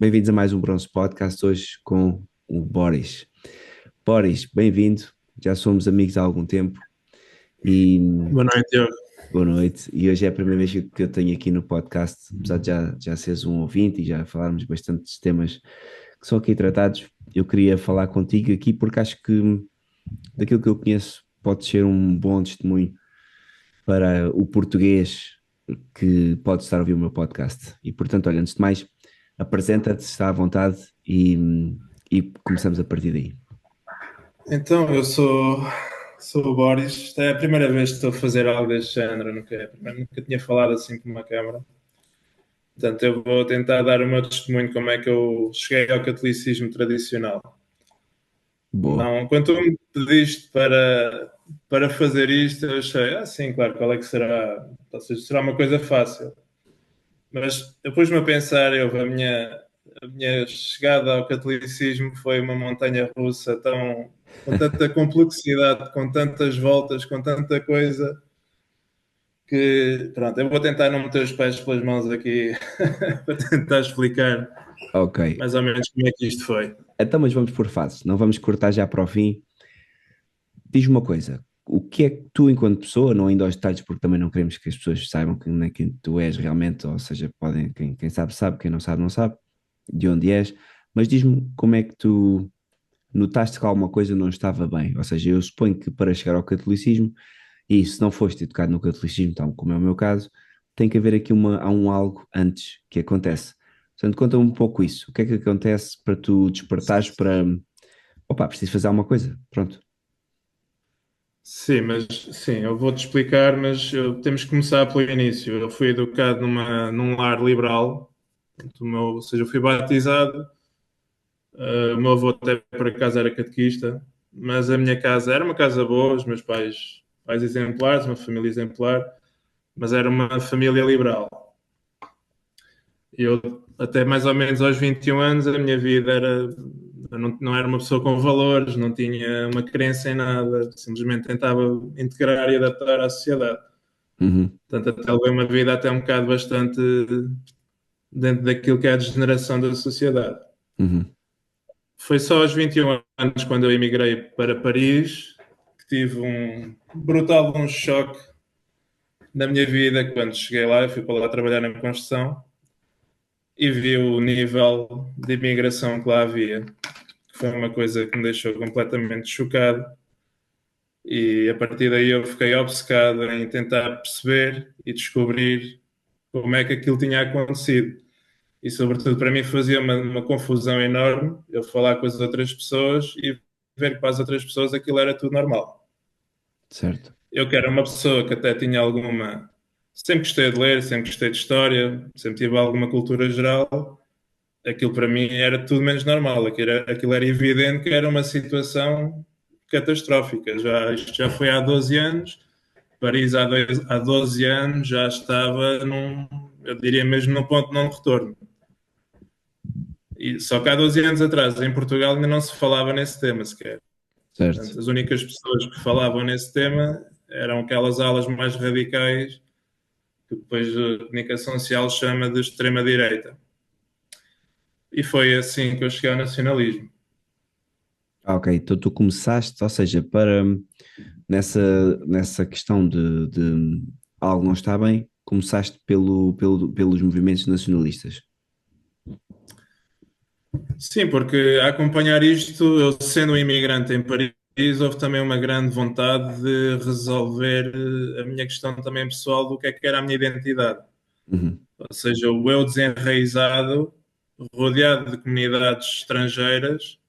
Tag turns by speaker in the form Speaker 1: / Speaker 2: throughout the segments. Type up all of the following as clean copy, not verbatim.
Speaker 1: Bem-vindos a mais um Bronze Podcast, hoje com o Boris. Boris, bem-vindo, já somos amigos há algum tempo e
Speaker 2: Boa noite, Diogo.
Speaker 1: boa noite. E hoje é a primeira vez que eu tenho aqui no podcast, apesar de já seres um ouvinte e já falarmos bastante dos temas que são aqui tratados. Eu queria falar contigo aqui porque acho que daquilo que eu conheço pode ser um bom testemunho para o português que pode estar a ouvir o meu podcast. E portanto, olha, antes de mais, apresenta-te, está à vontade e começamos a partir daí.
Speaker 2: Então, eu sou o Boris. Esta é a primeira vez que estou a fazer algo deste género. Nunca tinha falado assim com uma câmara. Portanto, eu vou tentar dar o meu testemunho de como é que eu cheguei ao catolicismo tradicional.
Speaker 1: Boa.
Speaker 2: Não, quando tu me pediste para fazer isto, eu achei, sim, claro, qual é que será? Ou seja, será uma coisa fácil. Mas eu pus-me a pensar, a minha chegada ao catolicismo foi uma montanha russa com tanta complexidade, com tantas voltas, com tanta coisa, que pronto, eu vou tentar não meter os pés pelas mãos aqui para tentar explicar
Speaker 1: Ok.
Speaker 2: mais ou menos como é que isto foi.
Speaker 1: Então, mas vamos por fases, não vamos cortar já para o fim. Diz-me uma coisa, o que é que tu, enquanto pessoa, não indo aos detalhes, porque também não queremos que as pessoas saibam quem é que tu és realmente, ou seja, podem, quem sabe, sabe, quem não sabe, não sabe, de onde és, mas diz-me como é que tu notaste que alguma coisa não estava bem. Ou seja, eu suponho que para chegar ao catolicismo, e se não foste educado no catolicismo, então, como é o meu caso, tem que haver aqui há um algo antes que acontece. Portanto, conta-me um pouco isso. O que é que acontece para tu despertares para, opa, preciso fazer alguma coisa. Pronto.
Speaker 2: Sim, mas sim, eu vou-te explicar, mas temos que começar pelo início. Eu fui educado num lar liberal, ou seja, eu fui batizado. O meu avô até por acaso era catequista, mas a minha casa era uma casa boa, os meus pais exemplares, uma família exemplar, mas era uma família liberal. Eu, até mais ou menos aos 21 anos, a minha vida era. Eu não era uma pessoa com valores, não tinha uma crença em nada, simplesmente tentava integrar e adaptar à sociedade.
Speaker 1: Uhum,
Speaker 2: Portanto, até levei uma vida até um bocado bastante dentro daquilo que é a degeneração da sociedade.
Speaker 1: uhum.
Speaker 2: Foi só aos 21 anos, quando eu emigrei para Paris, que tive um brutal choque na minha vida. Quando cheguei lá, eu fui para lá trabalhar na construção e vi o nível de imigração que lá havia, que foi uma coisa que me deixou completamente chocado. E a partir daí eu fiquei obcecado em tentar perceber e descobrir como é que aquilo tinha acontecido. E, sobretudo, para mim fazia uma confusão enorme eu falar com as outras pessoas e ver que para as outras pessoas aquilo era tudo normal.
Speaker 1: Certo.
Speaker 2: Eu que era uma pessoa que até tinha alguma. Sempre gostei de ler, sempre gostei de história, sempre tive alguma cultura geral. Aquilo para mim era tudo menos normal. Aquilo era evidente que era uma situação catastrófica. Isto já foi há 12 anos. Paris há 12 anos já estava eu diria mesmo num ponto de não retorno. Só que há 12 anos atrás, em Portugal, ainda não se falava nesse tema sequer.
Speaker 1: Certo.
Speaker 2: Portanto, as únicas pessoas que falavam nesse tema eram aquelas alas mais radicais que depois a comunicação social chama de extrema-direita. E foi assim que eu cheguei ao nacionalismo.
Speaker 1: Ok, então tu começaste, ou seja, para nessa questão de algo não está bem, começaste pelos movimentos nacionalistas.
Speaker 2: Sim, porque a acompanhar isto, eu sendo um imigrante em Paris, houve também uma grande vontade de resolver a minha questão também pessoal do que era a minha identidade.
Speaker 1: Uhum.
Speaker 2: Ou seja, o eu desenraizado, rodeado de comunidades estrangeiras,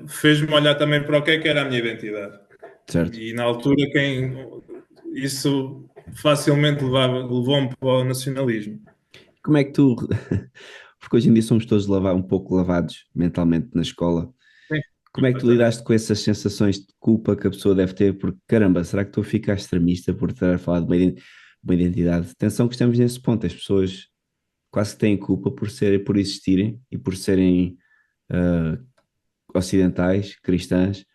Speaker 2: fez-me olhar também para o que era a minha identidade.
Speaker 1: Certo.
Speaker 2: E na altura, isso facilmente levou-me para o nacionalismo.
Speaker 1: Como é que tu, porque hoje em dia somos todos um pouco lavados mentalmente na escola,
Speaker 2: Sim,
Speaker 1: como é que tu
Speaker 2: completamente.
Speaker 1: lidaste com essas sensações de culpa que a pessoa deve ter? Porque, caramba, será que estou a ficar extremista por estar a falar de uma identidade? Atenção que estamos nesse ponto, as pessoas quase que têm culpa por existirem e por serem ah, ocidentais, cristãs.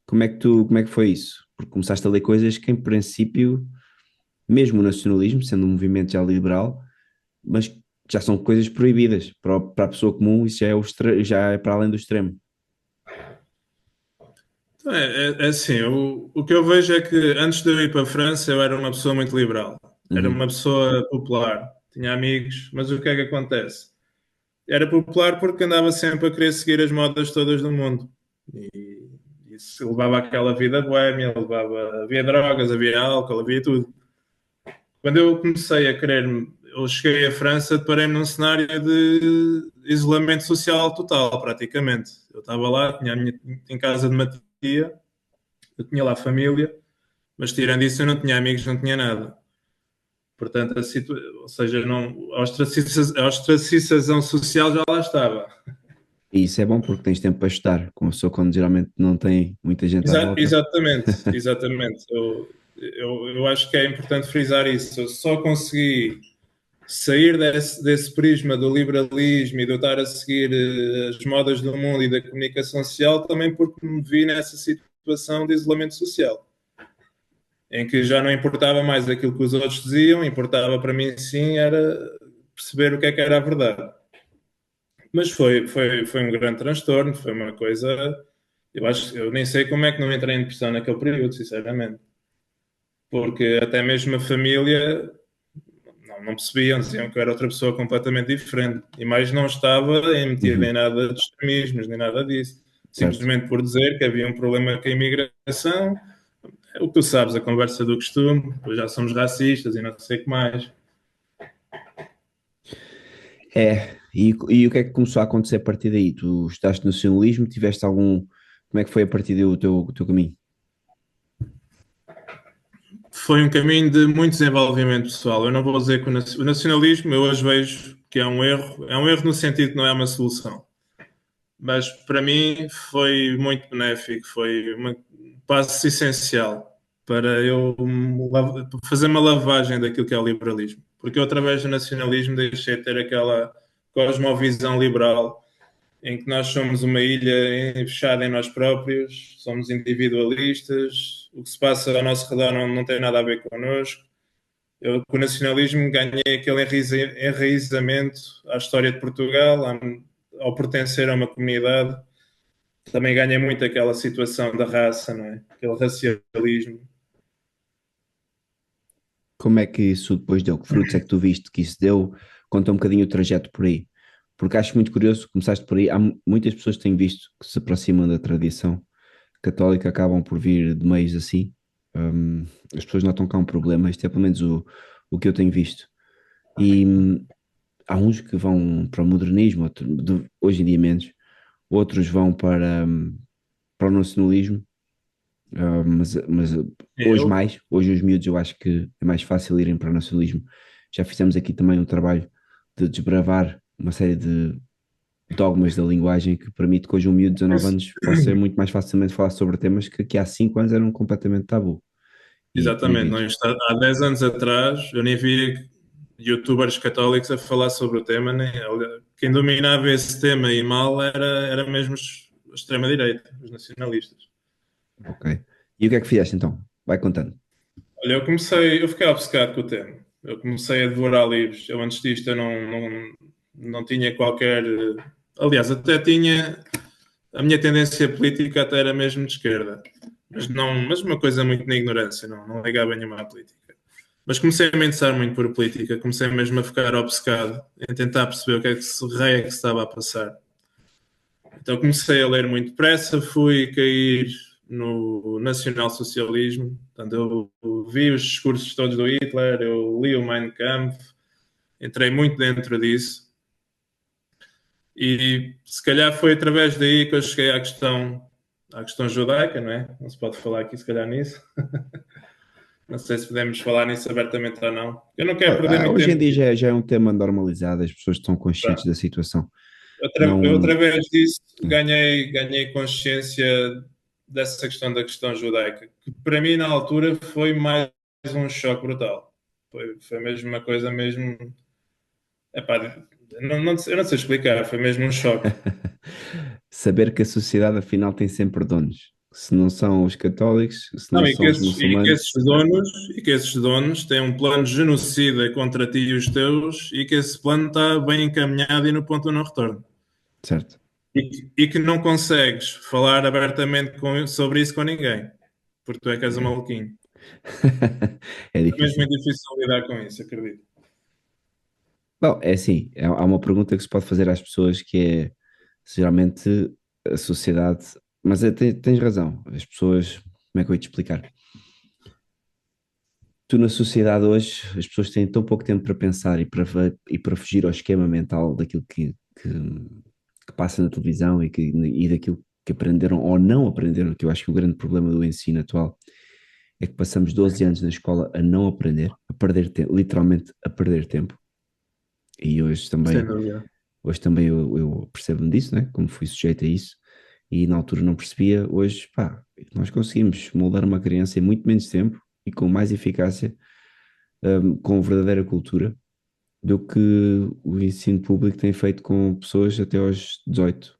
Speaker 1: Como é que foi isso? Porque começaste a ler coisas que, em princípio, mesmo o nacionalismo, sendo um movimento já liberal, mas já são coisas proibidas. Para a pessoa comum, isso já é, já é para além do extremo.
Speaker 2: É assim, o que eu vejo é que antes de eu ir para a França eu era uma pessoa muito liberal, era
Speaker 1: Uhum.
Speaker 2: uma pessoa popular, tinha amigos, mas o que é que acontece? Era popular porque andava sempre a querer seguir as modas todas do mundo. E isso levava àquela vida boémia, levava, havia drogas, havia álcool, havia tudo. Quando eu comecei a querer, eu cheguei à França, deparei-me num cenário de isolamento social total, praticamente. Eu estava lá, tinha a minha, em casa de uma tia, eu tinha lá família, mas tirando isso eu não tinha amigos, não tinha nada. Portanto, ou seja, não, a ostracização social já lá estava.
Speaker 1: E isso é bom porque tens tempo para estudar, com a pessoa quando geralmente não tem muita gente à volta.
Speaker 2: Exatamente, exatamente. Eu acho que é importante frisar isso. Eu só consegui sair desse prisma do liberalismo e de eu estar a seguir as modas do mundo e da comunicação social também porque me vi nessa situação de isolamento social, em que já não importava mais aquilo que os outros diziam, importava para mim sim era perceber o que era a verdade. Mas foi um grande transtorno, foi uma coisa. Eu nem sei como é que não entrei em depressão naquele período, sinceramente. Porque até mesmo a família não percebiam, diziam que eu era outra pessoa completamente diferente. E mais não estava metido em
Speaker 1: Uhum.
Speaker 2: nada de extremismos, nem nada disso.
Speaker 1: Certo.
Speaker 2: Simplesmente por dizer que havia um problema com a imigração, é o que tu sabes, a conversa do costume, pois já somos racistas e não sei o que mais.
Speaker 1: E o que é que começou a acontecer a partir daí? Tu estudaste nacionalismo, tiveste algum. Como é que foi a partir daí o teu caminho?
Speaker 2: Foi um caminho de muito desenvolvimento pessoal. Eu não vou dizer que o nacionalismo, eu hoje vejo que é um erro no sentido que não é uma solução. Mas para mim foi muito benéfico, foi um passo essencial para eu fazer uma lavagem daquilo que é o liberalismo. Porque eu, através do nacionalismo, deixei de ter aquela cosmovisão liberal em que nós somos uma ilha fechada em nós próprios, somos individualistas, o que se passa ao nosso redor não tem nada a ver connosco. Eu, com o nacionalismo, ganhei aquele enraizamento à história de Portugal, ao pertencer a uma comunidade. Também ganhei muito aquela situação da raça, não é? Aquele racialismo.
Speaker 1: Como é que isso depois deu? Que frutos é que tu viste que isso deu? Conta um bocadinho o trajeto por aí. Porque acho muito curioso, começaste por aí. Há muitas pessoas que têm visto que se aproximam da tradição católica, acabam por vir de meios assim. As pessoas notam que há um problema, isto é pelo menos o que eu tenho visto. E há uns que vão para o modernismo, hoje em dia menos, outros vão para o nacionalismo. Mas hoje
Speaker 2: Eu,
Speaker 1: mais, hoje os miúdos eu acho que é mais fácil irem para o nacionalismo. Já fizemos aqui também um trabalho de desbravar uma série de dogmas da linguagem que permite que hoje um miúdo de 19 anos possa muito mais facilmente falar sobre temas que há 5 anos eram completamente tabu e
Speaker 2: exatamente,
Speaker 1: proibidos.
Speaker 2: não, há 10 anos atrás eu nem vi youtubers católicos a falar sobre o tema, nem, quem dominava esse tema e mal era mesmo a extrema-direita, os nacionalistas.
Speaker 1: Ok. E o que é que fizeste então? Vai contando.
Speaker 2: Olha, eu fiquei obcecado com o tema. Eu comecei a devorar livros. Eu antes disto eu não tinha qualquer. Aliás, até tinha. A minha tendência política até era mesmo de esquerda. Mas uma coisa muito na ignorância, não ligava nenhuma à política. Mas comecei a me interessar muito por política, comecei mesmo a ficar obcecado, em tentar perceber o que é que raio é que se estava a passar. Então comecei a ler muito depressa, fui cair no nacionalsocialismo. Portanto, eu vi os discursos todos do Hitler, eu li o Mein Kampf, entrei muito dentro disso. E se calhar foi através daí que eu cheguei à questão judaica, não é? Não se pode falar aqui, se calhar, nisso. Não sei se podemos falar nisso abertamente ou não. Eu não quero perder muito
Speaker 1: Hoje em
Speaker 2: tempo
Speaker 1: dia
Speaker 2: nisso.
Speaker 1: já é um tema normalizado, as pessoas estão conscientes
Speaker 2: Pronto.
Speaker 1: da situação.
Speaker 2: Eu,
Speaker 1: Não.
Speaker 2: através disso,
Speaker 1: É.
Speaker 2: ganhei consciência dessa questão judaica, que para mim, na altura, foi mais um choque brutal. Foi mesmo uma coisa mesmo. Epá, eu não sei explicar, foi mesmo um choque.
Speaker 1: Saber que a sociedade afinal tem sempre donos, Se não são os católicos, se não
Speaker 2: Não,
Speaker 1: são os muçulmanos,
Speaker 2: e que esses donos têm um plano de genocida contra ti e os teus, e que esse plano está bem encaminhado e no ponto de não retorno.
Speaker 1: certo?
Speaker 2: E que não consegues falar abertamente sobre isso com ninguém, porque tu é que és um
Speaker 1: É,
Speaker 2: maluquinho.
Speaker 1: é
Speaker 2: É mesmo
Speaker 1: difícil.
Speaker 2: muito difícil lidar com isso, acredito.
Speaker 1: Bom, é assim, há uma pergunta que se pode fazer às pessoas que é, se geralmente a sociedade, mas tens razão, as pessoas, como é que eu ia te explicar? Tu na sociedade hoje, as pessoas têm tão pouco tempo para pensar e para fugir ao esquema mental daquilo que passa na televisão e daquilo que aprenderam ou não aprenderam, que eu acho que o grande problema do ensino atual é que passamos 12 anos na escola a não aprender, a perder tempo, literalmente a perder tempo. E
Speaker 2: Sem dúvida.
Speaker 1: hoje também eu percebo-me disso, né? Como fui sujeito a isso, e na altura não percebia, hoje, pá, nós conseguimos moldar uma criança em muito menos tempo e com mais eficácia, com verdadeira cultura, do que o ensino público tem feito com pessoas até aos 18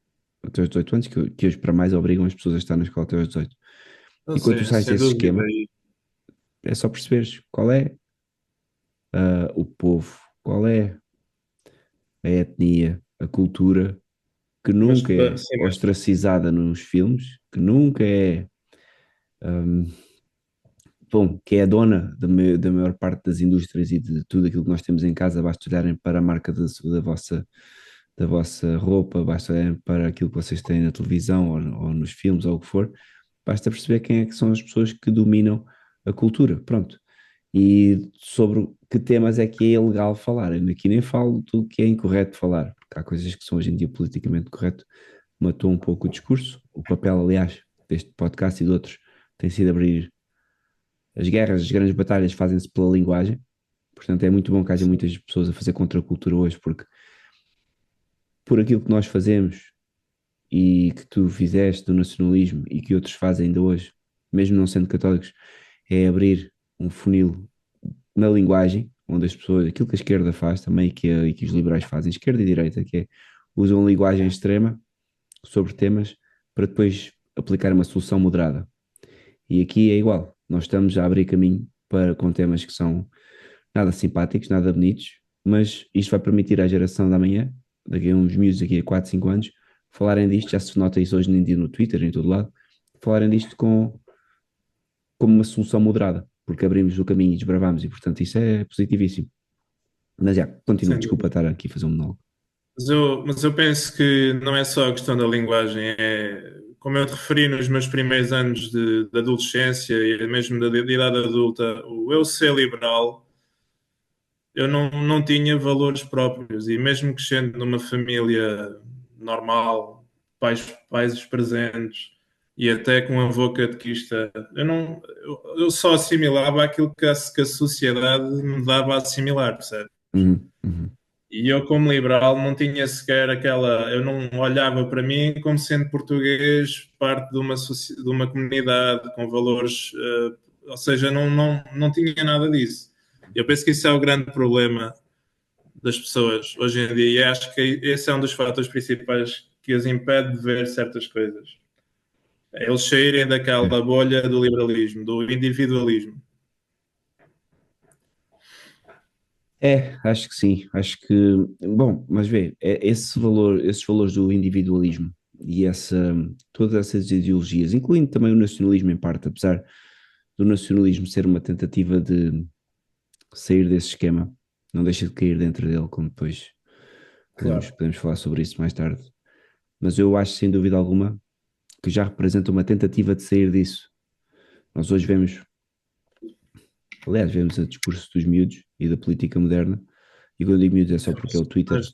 Speaker 1: anos, que hoje para mais obrigam as pessoas a estar na escola até aos 18.
Speaker 2: Não
Speaker 1: E quando tu
Speaker 2: sei,
Speaker 1: sais
Speaker 2: sem
Speaker 1: desse
Speaker 2: dúvida.
Speaker 1: esquema, é só perceberes qual é o povo, qual é a etnia, a cultura que
Speaker 2: Mas,
Speaker 1: nunca é
Speaker 2: sim,
Speaker 1: ostracizada nos filmes, que nunca é, hum, bom, que é a dona da maior parte das indústrias e de tudo aquilo que nós temos em casa, basta olharem para a marca da vossa roupa, basta olharem para aquilo que vocês têm na televisão ou nos filmes ou o que for, basta perceber quem é que são as pessoas que dominam a cultura, pronto. E sobre que temas é que é ilegal falar. Eu aqui nem falo do que é incorreto falar, porque há coisas que são hoje em dia politicamente correto, matou um pouco o discurso. O papel, aliás, deste podcast e de outros tem sido abrir as guerras, as grandes batalhas fazem-se pela linguagem. Portanto, é muito bom que haja
Speaker 2: sim,
Speaker 1: muitas pessoas a fazer contracultura hoje, porque por aquilo que nós fazemos e que tu fizeste do nacionalismo e que outros fazem ainda hoje, mesmo não sendo católicos, é abrir um funil na linguagem, onde as pessoas, aquilo que a esquerda faz também e que os liberais fazem, esquerda e direita, que é usam a linguagem extrema sobre temas para depois aplicar uma solução moderada. E aqui é igual, nós estamos a abrir caminho para com temas que são nada simpáticos, nada bonitos, mas isto vai permitir à geração da manhã, daqui a uns miúdos, daqui a 4 5 anos, falarem disto, já se nota isso hoje em dia no Twitter, em todo lado, falarem disto como uma solução moderada, porque abrimos o caminho e desbravamos, e portanto isso é positivíssimo. Mas já, continua,
Speaker 2: sem
Speaker 1: desculpa
Speaker 2: dúvida.
Speaker 1: estar aqui a fazer um monólogo.
Speaker 2: Mas eu penso que não é só a questão da linguagem, é como eu te referi nos meus primeiros anos de adolescência e mesmo de idade adulta, o eu ser liberal, eu não tinha valores próprios e mesmo crescendo numa família normal, pais presentes e até com um avô catequista, eu só assimilava aquilo que a sociedade me dava a assimilar, percebe?
Speaker 1: Uhum, uhum,
Speaker 2: E eu, como liberal, não tinha sequer aquela. Eu não olhava para mim como sendo português, parte de uma comunidade com valores. Ou seja, não tinha nada disso. Eu penso que isso é o grande problema das pessoas hoje em dia, e acho que esse é um dos fatores principais que os impede de ver certas coisas. É eles saírem
Speaker 1: é.
Speaker 2: daquela bolha do liberalismo, do individualismo.
Speaker 1: Acho que sim, acho que, bom, mas vê, esses valores do individualismo e todas essas ideologias, incluindo também o nacionalismo em parte, apesar do nacionalismo ser uma tentativa de sair desse esquema, não deixa de cair dentro dele, como depois
Speaker 2: Claro.
Speaker 1: podemos falar sobre isso mais tarde. Mas eu acho, sem dúvida alguma, que já representa uma tentativa de sair disso. Nós hoje vemos, aliás, vemos o discurso dos miúdos e da política moderna, e quando digo miúdos é só porque é o Twitter.
Speaker 2: Mas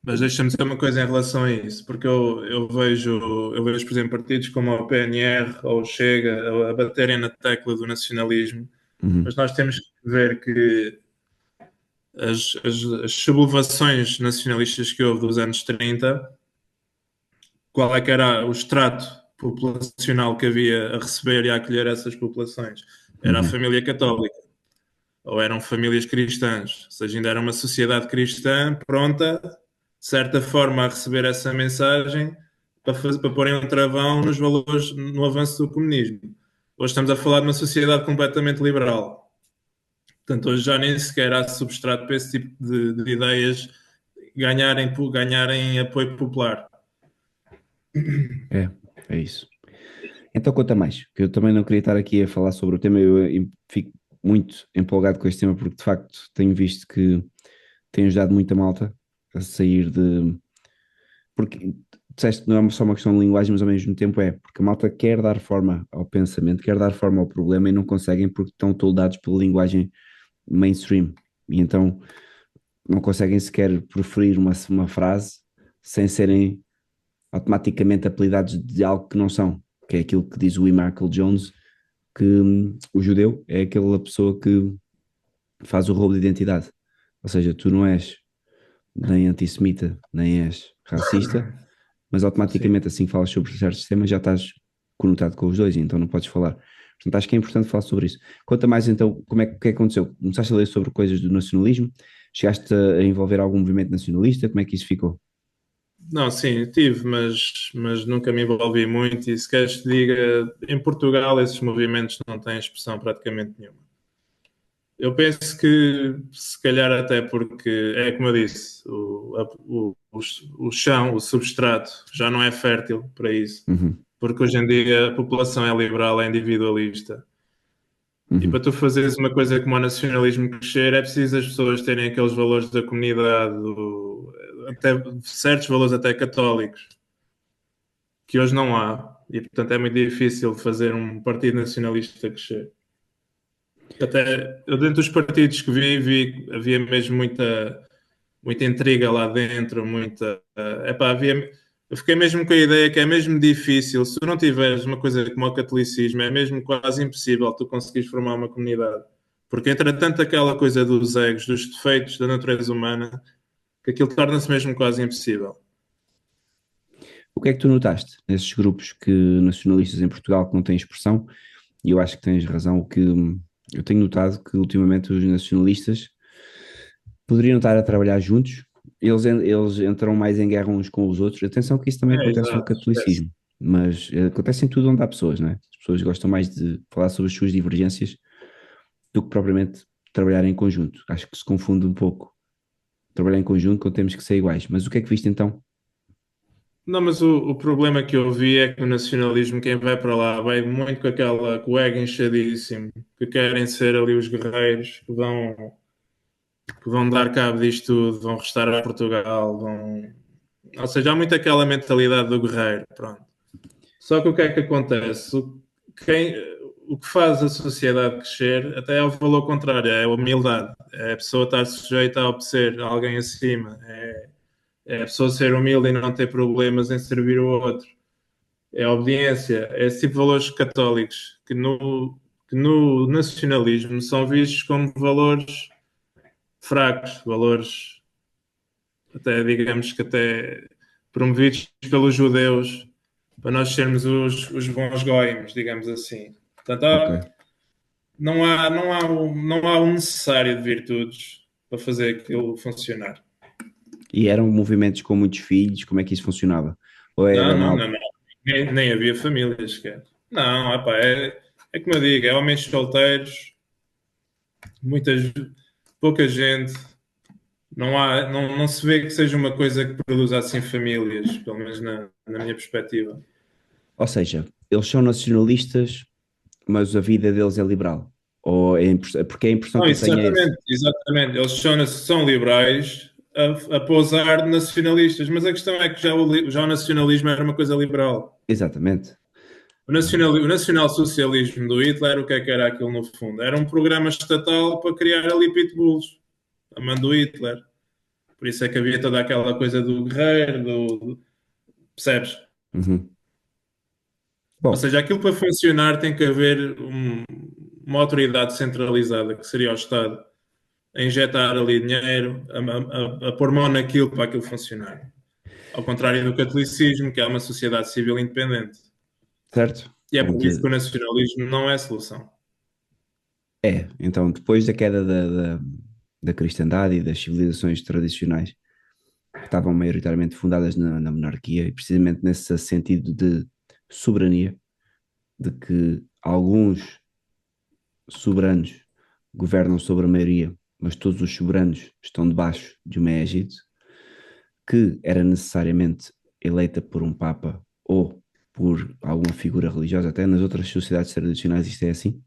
Speaker 2: Mas deixa-me dizer uma coisa em relação a isso, porque eu vejo, por exemplo, partidos como o PNR ou o Chega a baterem na tecla do nacionalismo,
Speaker 1: Uhum,
Speaker 2: mas nós temos que ver que as sublevações nacionalistas que houve dos anos 30, qual é que era o extrato populacional que havia a receber e a acolher essas populações? Era a
Speaker 1: uhum,
Speaker 2: família católica, ou eram famílias cristãs, ou seja, ainda era uma sociedade cristã pronta, de certa forma, a receber essa mensagem para porem um travão nos valores, no avanço do comunismo. Hoje estamos a falar de uma sociedade completamente liberal. Portanto, hoje já nem sequer há substrato para esse tipo de ideias ganharem apoio popular.
Speaker 1: É isso. Então conta mais, que eu também não queria estar aqui a falar sobre o tema, eu fico muito empolgado com este tema porque de facto tenho visto que tem ajudado muita malta a sair de... Porque disseste que não é só uma questão de linguagem, mas ao mesmo tempo é, porque a malta quer dar forma ao pensamento, quer dar forma ao problema e não conseguem porque estão toldados pela linguagem mainstream e então não conseguem sequer proferir uma frase sem serem automaticamente apelidados de algo que não são, que é aquilo que diz o E. Michael Jones, que o judeu é aquela pessoa que faz o roubo de identidade. Ou seja, tu não és nem antissemita, nem és racista, mas
Speaker 2: Sim.
Speaker 1: automaticamente assim que falas sobre certos temas já estás conotado com os dois, e então não podes falar. Portanto, acho que é importante falar sobre isso. Conta mais então como é que aconteceu. Começaste a ler sobre coisas do nacionalismo, chegaste a envolver algum movimento nacionalista, como é que isso ficou?
Speaker 2: Não, sim, tive, mas nunca me envolvi muito e se queres te diga, em Portugal esses movimentos não têm expressão praticamente nenhuma. Eu penso que se calhar até porque é como eu disse, o chão, o substrato já não é fértil para isso,
Speaker 1: Uhum,
Speaker 2: porque hoje em dia a população é liberal, é individualista. E para
Speaker 1: uhum,
Speaker 2: tu fazeres uma coisa como o nacionalismo crescer, é preciso as pessoas terem aqueles valores da comunidade, até, certos valores até católicos, que hoje não há. E, portanto, é muito difícil fazer um partido nacionalista crescer. Até eu dentro dos partidos que vi havia mesmo muita intriga lá dentro, eu fiquei mesmo com a ideia que é mesmo difícil, se tu não tiveres uma coisa como o catolicismo, é mesmo quase impossível tu conseguires formar uma comunidade. Porque, entretanto, aquela coisa dos egos, dos defeitos da natureza humana, que aquilo torna-se mesmo quase impossível.
Speaker 1: O que é que tu notaste nesses grupos que, nacionalistas em Portugal que não têm expressão? E eu acho que tens razão, o que eu tenho notado que ultimamente os nacionalistas poderiam estar a trabalhar juntos, eles entram mais em guerra uns com os outros. Atenção que isso também
Speaker 2: É,
Speaker 1: acontece no
Speaker 2: exato, esquece.
Speaker 1: catolicismo, mas acontece em tudo onde há pessoas, não é? As pessoas gostam mais de falar sobre as suas divergências do que propriamente trabalhar em conjunto. Acho que se confunde um pouco trabalhar em conjunto quando temos que ser iguais. Mas o que é que viste então?
Speaker 2: Não, mas o problema que eu vi é que o nacionalismo, quem vai para lá, vai muito com o ego inchadíssimo, que querem ser ali os guerreiros, que vão dar cabo disto tudo, vão restaurar Portugal, ou seja, há muito aquela mentalidade do guerreiro, pronto. Só que o que é que acontece? Quem, o que faz a sociedade crescer até é o valor contrário, é a humildade, é a pessoa estar sujeita a obedecer a alguém acima, é a pessoa ser humilde e não ter problemas em servir o outro. É a obediência, é esse tipo de valores católicos que no nacionalismo são vistos como valores fracos, valores até, digamos que até promovidos pelos judeus para nós sermos os bons goïmos, digamos assim. Portanto,
Speaker 1: Ok.
Speaker 2: não há um necessário de virtudes para fazer aquilo funcionar.
Speaker 1: E eram movimentos com muitos filhos, como é que isso funcionava? Ou
Speaker 2: Não,
Speaker 1: era
Speaker 2: não,
Speaker 1: mal?
Speaker 2: não, não. Nem havia famílias, sequer. Não, epá, é como eu digo, é homens solteiros, muitas, pouca gente. Não se vê que seja uma coisa que produza assim famílias, pelo menos na minha perspectiva.
Speaker 1: Ou seja, eles são nacionalistas, mas a vida deles é liberal. Ou porque a impressão
Speaker 2: Não,
Speaker 1: que eu tenho é essa.
Speaker 2: exatamente, exatamente. Eles são liberais a pousar de nacionalistas, mas a questão é que já o nacionalismo era uma coisa liberal.
Speaker 1: Exatamente.
Speaker 2: O nacionalsocialismo do Hitler, o que era aquilo no fundo? Era um programa estatal para criar ali pitbulls, a mão do Hitler. Por isso é que havia toda aquela coisa do guerreiro, percebes?
Speaker 1: Uhum.
Speaker 2: Ou
Speaker 1: Bom,
Speaker 2: seja, aquilo para funcionar tem que haver uma autoridade centralizada, que seria o Estado, a injetar ali dinheiro, a pôr mão naquilo para aquilo funcionar. Ao contrário do catolicismo, que é uma sociedade civil independente.
Speaker 1: certo.
Speaker 2: E é por isso que
Speaker 1: Onde
Speaker 2: o nacionalismo não é solução.
Speaker 1: então, depois da queda da cristandade e das civilizações tradicionais, estavam maioritariamente fundadas na monarquia, e precisamente nesse sentido de soberania, de que alguns soberanos governam sobre a maioria, mas todos os soberanos estão debaixo de uma égide, que era necessariamente eleita por um Papa ou por alguma figura religiosa. Até nas outras sociedades tradicionais isto é assim,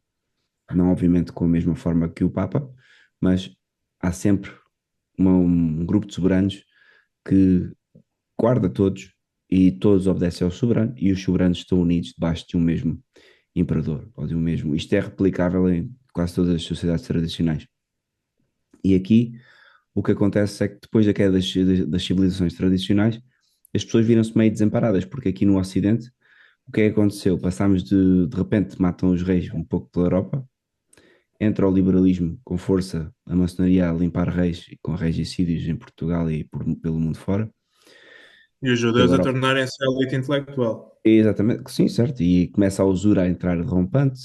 Speaker 1: não obviamente com a mesma forma que o Papa, mas há sempre um grupo de soberanos que guarda todos e todos obedecem ao soberano, e os soberanos estão unidos debaixo de um mesmo imperador, ou de um mesmo. Isto é replicável em quase todas as sociedades tradicionais. E aqui o que acontece é que depois da queda das civilizações tradicionais, as pessoas viram-se meio desamparadas, porque aqui no Ocidente, o que é que aconteceu? Passámos de repente, matam os reis um pouco pela Europa, entra o liberalismo com força, a maçonaria a limpar reis, com regicídios em Portugal e pelo mundo fora,
Speaker 2: E os
Speaker 1: pela
Speaker 2: judeus a
Speaker 1: Europa.
Speaker 2: tornarem-se a elite intelectual.
Speaker 1: Exatamente, sim, certo. E começa a usura a entrar de rompante,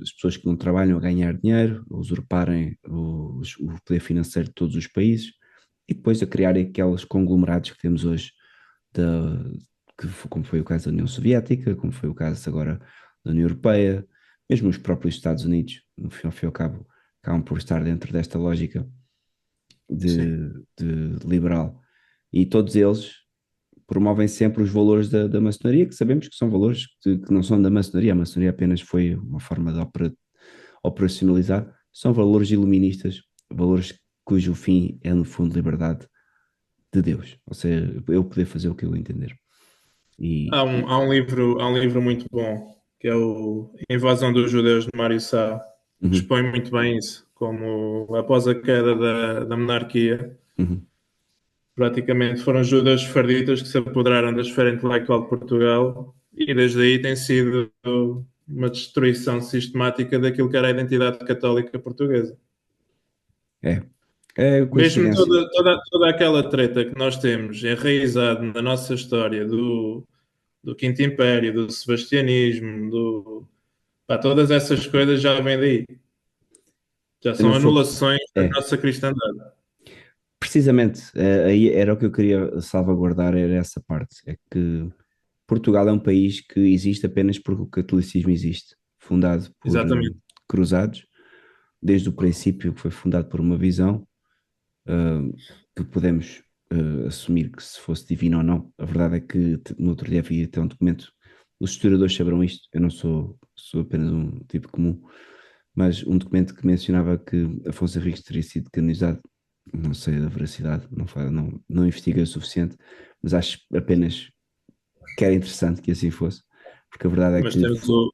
Speaker 1: as pessoas que não trabalham a ganhar dinheiro, a usurparem o poder financeiro de todos os países e depois a criarem aqueles conglomerados que temos hoje, da, como foi o caso da União Soviética, como foi o caso agora da União Europeia, mesmo os próprios Estados Unidos, no fim ao cabo, acabam por estar dentro desta lógica
Speaker 2: Sim.
Speaker 1: de liberal. E todos eles promovem sempre os valores da maçonaria, que sabemos que são valores que não são da maçonaria, a maçonaria apenas foi uma forma de operacionalizar, são valores iluministas, valores cujo fim é, no fundo, liberdade de Deus, ou seja, eu poder fazer o que eu entender. E,
Speaker 2: Há um livro muito bom, que é o Invasão dos Judeus de Mário Sá, que
Speaker 1: uhum,
Speaker 2: expõe muito bem isso, como após a queda da monarquia,
Speaker 1: uhum,
Speaker 2: praticamente foram os judeus sefarditas que se apoderaram da esfera intelectual de Portugal e desde aí tem sido uma destruição sistemática daquilo que era a identidade católica portuguesa.
Speaker 1: é, é
Speaker 2: Mesmo
Speaker 1: coincidência,
Speaker 2: toda aquela treta que nós temos enraizado na nossa história do Quinto Império, do Sebastianismo, pá, todas essas coisas já vêm daí. Já
Speaker 1: eu não
Speaker 2: são
Speaker 1: sou,
Speaker 2: anulações da
Speaker 1: é,
Speaker 2: nossa cristandade.
Speaker 1: precisamente, aí era o que eu queria salvaguardar, era essa parte, é que Portugal é um país que existe apenas porque o catolicismo existe, fundado por
Speaker 2: Exatamente.
Speaker 1: cruzados, desde o princípio que foi fundado por uma visão que podemos assumir que se fosse divino ou não. A verdade é que no outro dia havia até um documento, os historiadores saberão isto, eu não sou apenas um tipo comum, mas um documento que mencionava que Afonso Henriques teria sido canonizado, não sei da veracidade, não investiguei o suficiente, mas acho apenas que era interessante que assim fosse, porque a verdade é
Speaker 2: Mas
Speaker 1: que,
Speaker 2: temos o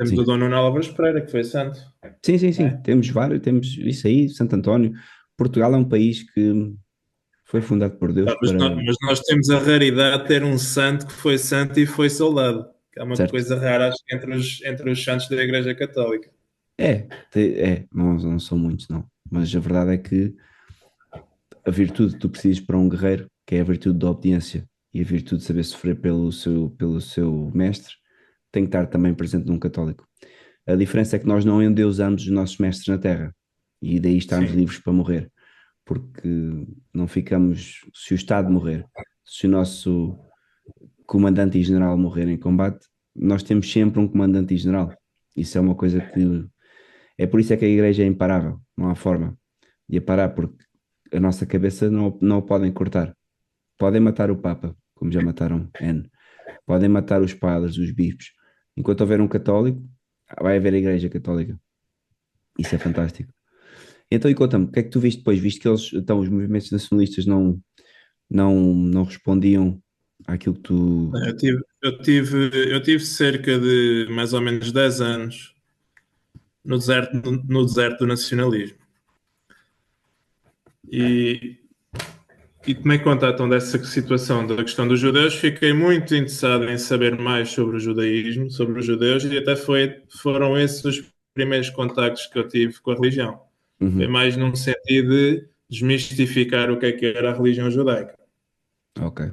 Speaker 1: sim,
Speaker 2: Dom Nuno Álvares Pereira, que foi santo.
Speaker 1: sim, sim, sim,
Speaker 2: É?
Speaker 1: temos vários, temos isso aí, Santo António. Portugal é um país que foi fundado por Deus
Speaker 2: Pá, mas,
Speaker 1: para,
Speaker 2: mas nós temos a raridade de ter um santo que foi santo e foi soldado. Que é uma
Speaker 1: certo?
Speaker 2: coisa rara, acho que entre os santos da Igreja Católica.
Speaker 1: Não são muitos, não. Mas a verdade é que a virtude que tu precisas para um guerreiro, que é a virtude da obediência e a virtude de saber sofrer pelo seu mestre, tem que estar também presente num católico. A diferença é que nós não endeusamos os nossos mestres na terra e daí estarmos
Speaker 2: Sim.
Speaker 1: livres para morrer, porque não ficamos, se o Estado morrer, se o nosso comandante e general morrer em combate, nós temos sempre um comandante e general. Isso é uma coisa que é por isso é que a igreja é imparável, não há forma de a parar, porque a nossa cabeça não o podem cortar. Podem matar o Papa, como já mataram N. Podem matar os padres, os bispos. Enquanto houver um católico, vai haver a igreja católica. Isso é fantástico. Então, e conta-me, o que é que tu viste depois? Viste que eles, então, os movimentos nacionalistas não respondiam àquilo que tu.
Speaker 2: Eu tive cerca de mais ou menos 10 anos no deserto do nacionalismo. E, e tomei conta então dessa situação da questão dos judeus. Fiquei muito interessado em saber mais sobre o judaísmo, sobre os judeus, e até foram esses os primeiros contactos que eu tive com a religião. Foi
Speaker 1: Uhum,
Speaker 2: mais num sentido de desmistificar o que era a religião judaica.
Speaker 1: ok.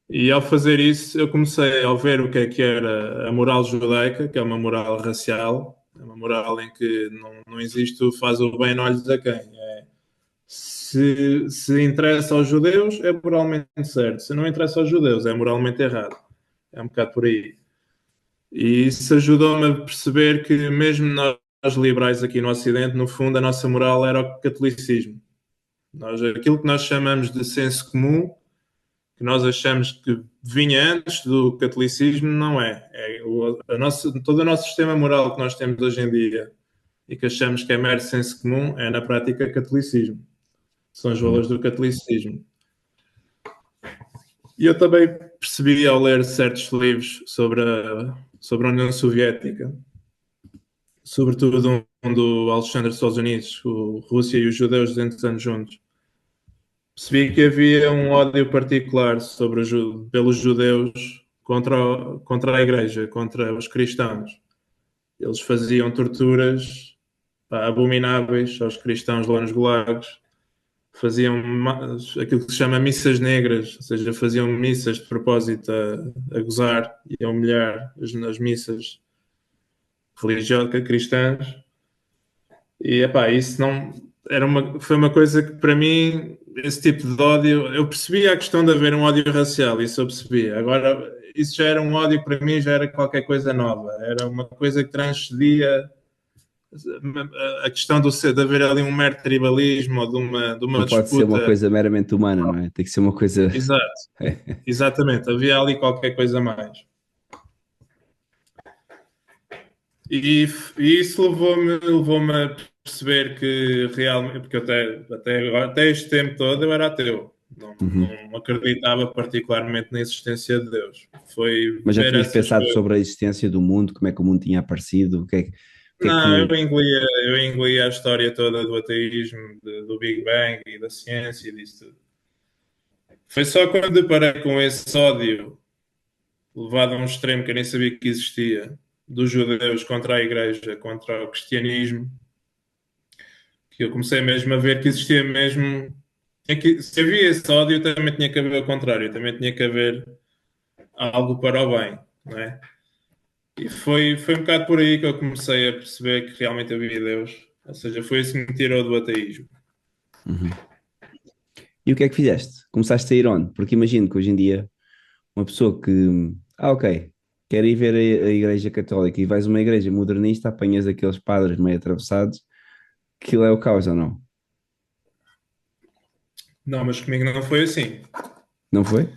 Speaker 2: E ao fazer isso, eu comecei a ver o que era a moral judaica, que é uma moral racial, é uma moral em que não existe o faz o bem, não olhes a quem. É, se interessa aos judeus, é moralmente certo. Se não interessa aos judeus, é moralmente errado. É um bocado por aí. E isso ajudou-me a perceber que mesmo nós liberais aqui no Ocidente, no fundo, a nossa moral era o catolicismo. Aquilo que nós chamamos de senso comum, que nós achamos que vinha antes do catolicismo, não é. Todo o nosso sistema moral que nós temos hoje em dia e que achamos que é mero senso comum, é na prática catolicismo. São os valores do catolicismo. E eu também percebi ao ler certos livros sobre a União Soviética, sobretudo um do Alexandre Solzhenitsyn, o Rússia e os judeus 200 anos juntos. Percebi que havia um ódio particular pelos judeus contra a igreja, contra os cristãos. Eles faziam torturas abomináveis aos cristãos lá nos gulags, faziam aquilo que se chama missas negras, ou seja, faziam missas de propósito a gozar e a humilhar as missas religiosas cristãs. E isso não foi uma coisa que para mim, esse tipo de ódio, eu percebia a questão de haver um ódio racial, isso eu percebia. Agora, isso já era um ódio que para mim já era qualquer coisa nova, era uma coisa que transcendia a questão de haver ali um mero tribalismo ou de uma
Speaker 1: Não
Speaker 2: disputa.
Speaker 1: pode ser uma coisa meramente humana, não é? Tem que ser uma coisa.
Speaker 2: Exato, exatamente, havia ali qualquer coisa mais. E isso levou-me a perceber que realmente, porque até este tempo todo eu era ateu, não acreditava particularmente na existência de Deus.
Speaker 1: Mas já tinhas pensado sobre a existência do mundo, como é que o mundo tinha aparecido? O que é que...
Speaker 2: Não, eu engolia a história toda do ateísmo, do Big Bang e da ciência e disso tudo. Foi só quando deparei com esse ódio levado a um extremo que eu nem sabia que existia, dos judeus contra a igreja, contra o cristianismo, que eu comecei mesmo a ver que existia mesmo... se havia esse ódio, também tinha que haver o contrário, também tinha que haver algo para o bem, não é? E foi um bocado por aí que eu comecei a perceber que realmente havia Deus. Ou seja, foi isso que me tirou do ateísmo.
Speaker 1: E o que é que fizeste? Começaste a ir onde? Porque imagino que hoje em dia uma pessoa que... ok, quer ir ver a Igreja Católica e vais a uma igreja modernista, apanhas aqueles padres meio atravessados, aquilo é o caos ou não?
Speaker 2: Não, mas comigo não foi assim.
Speaker 1: Não foi?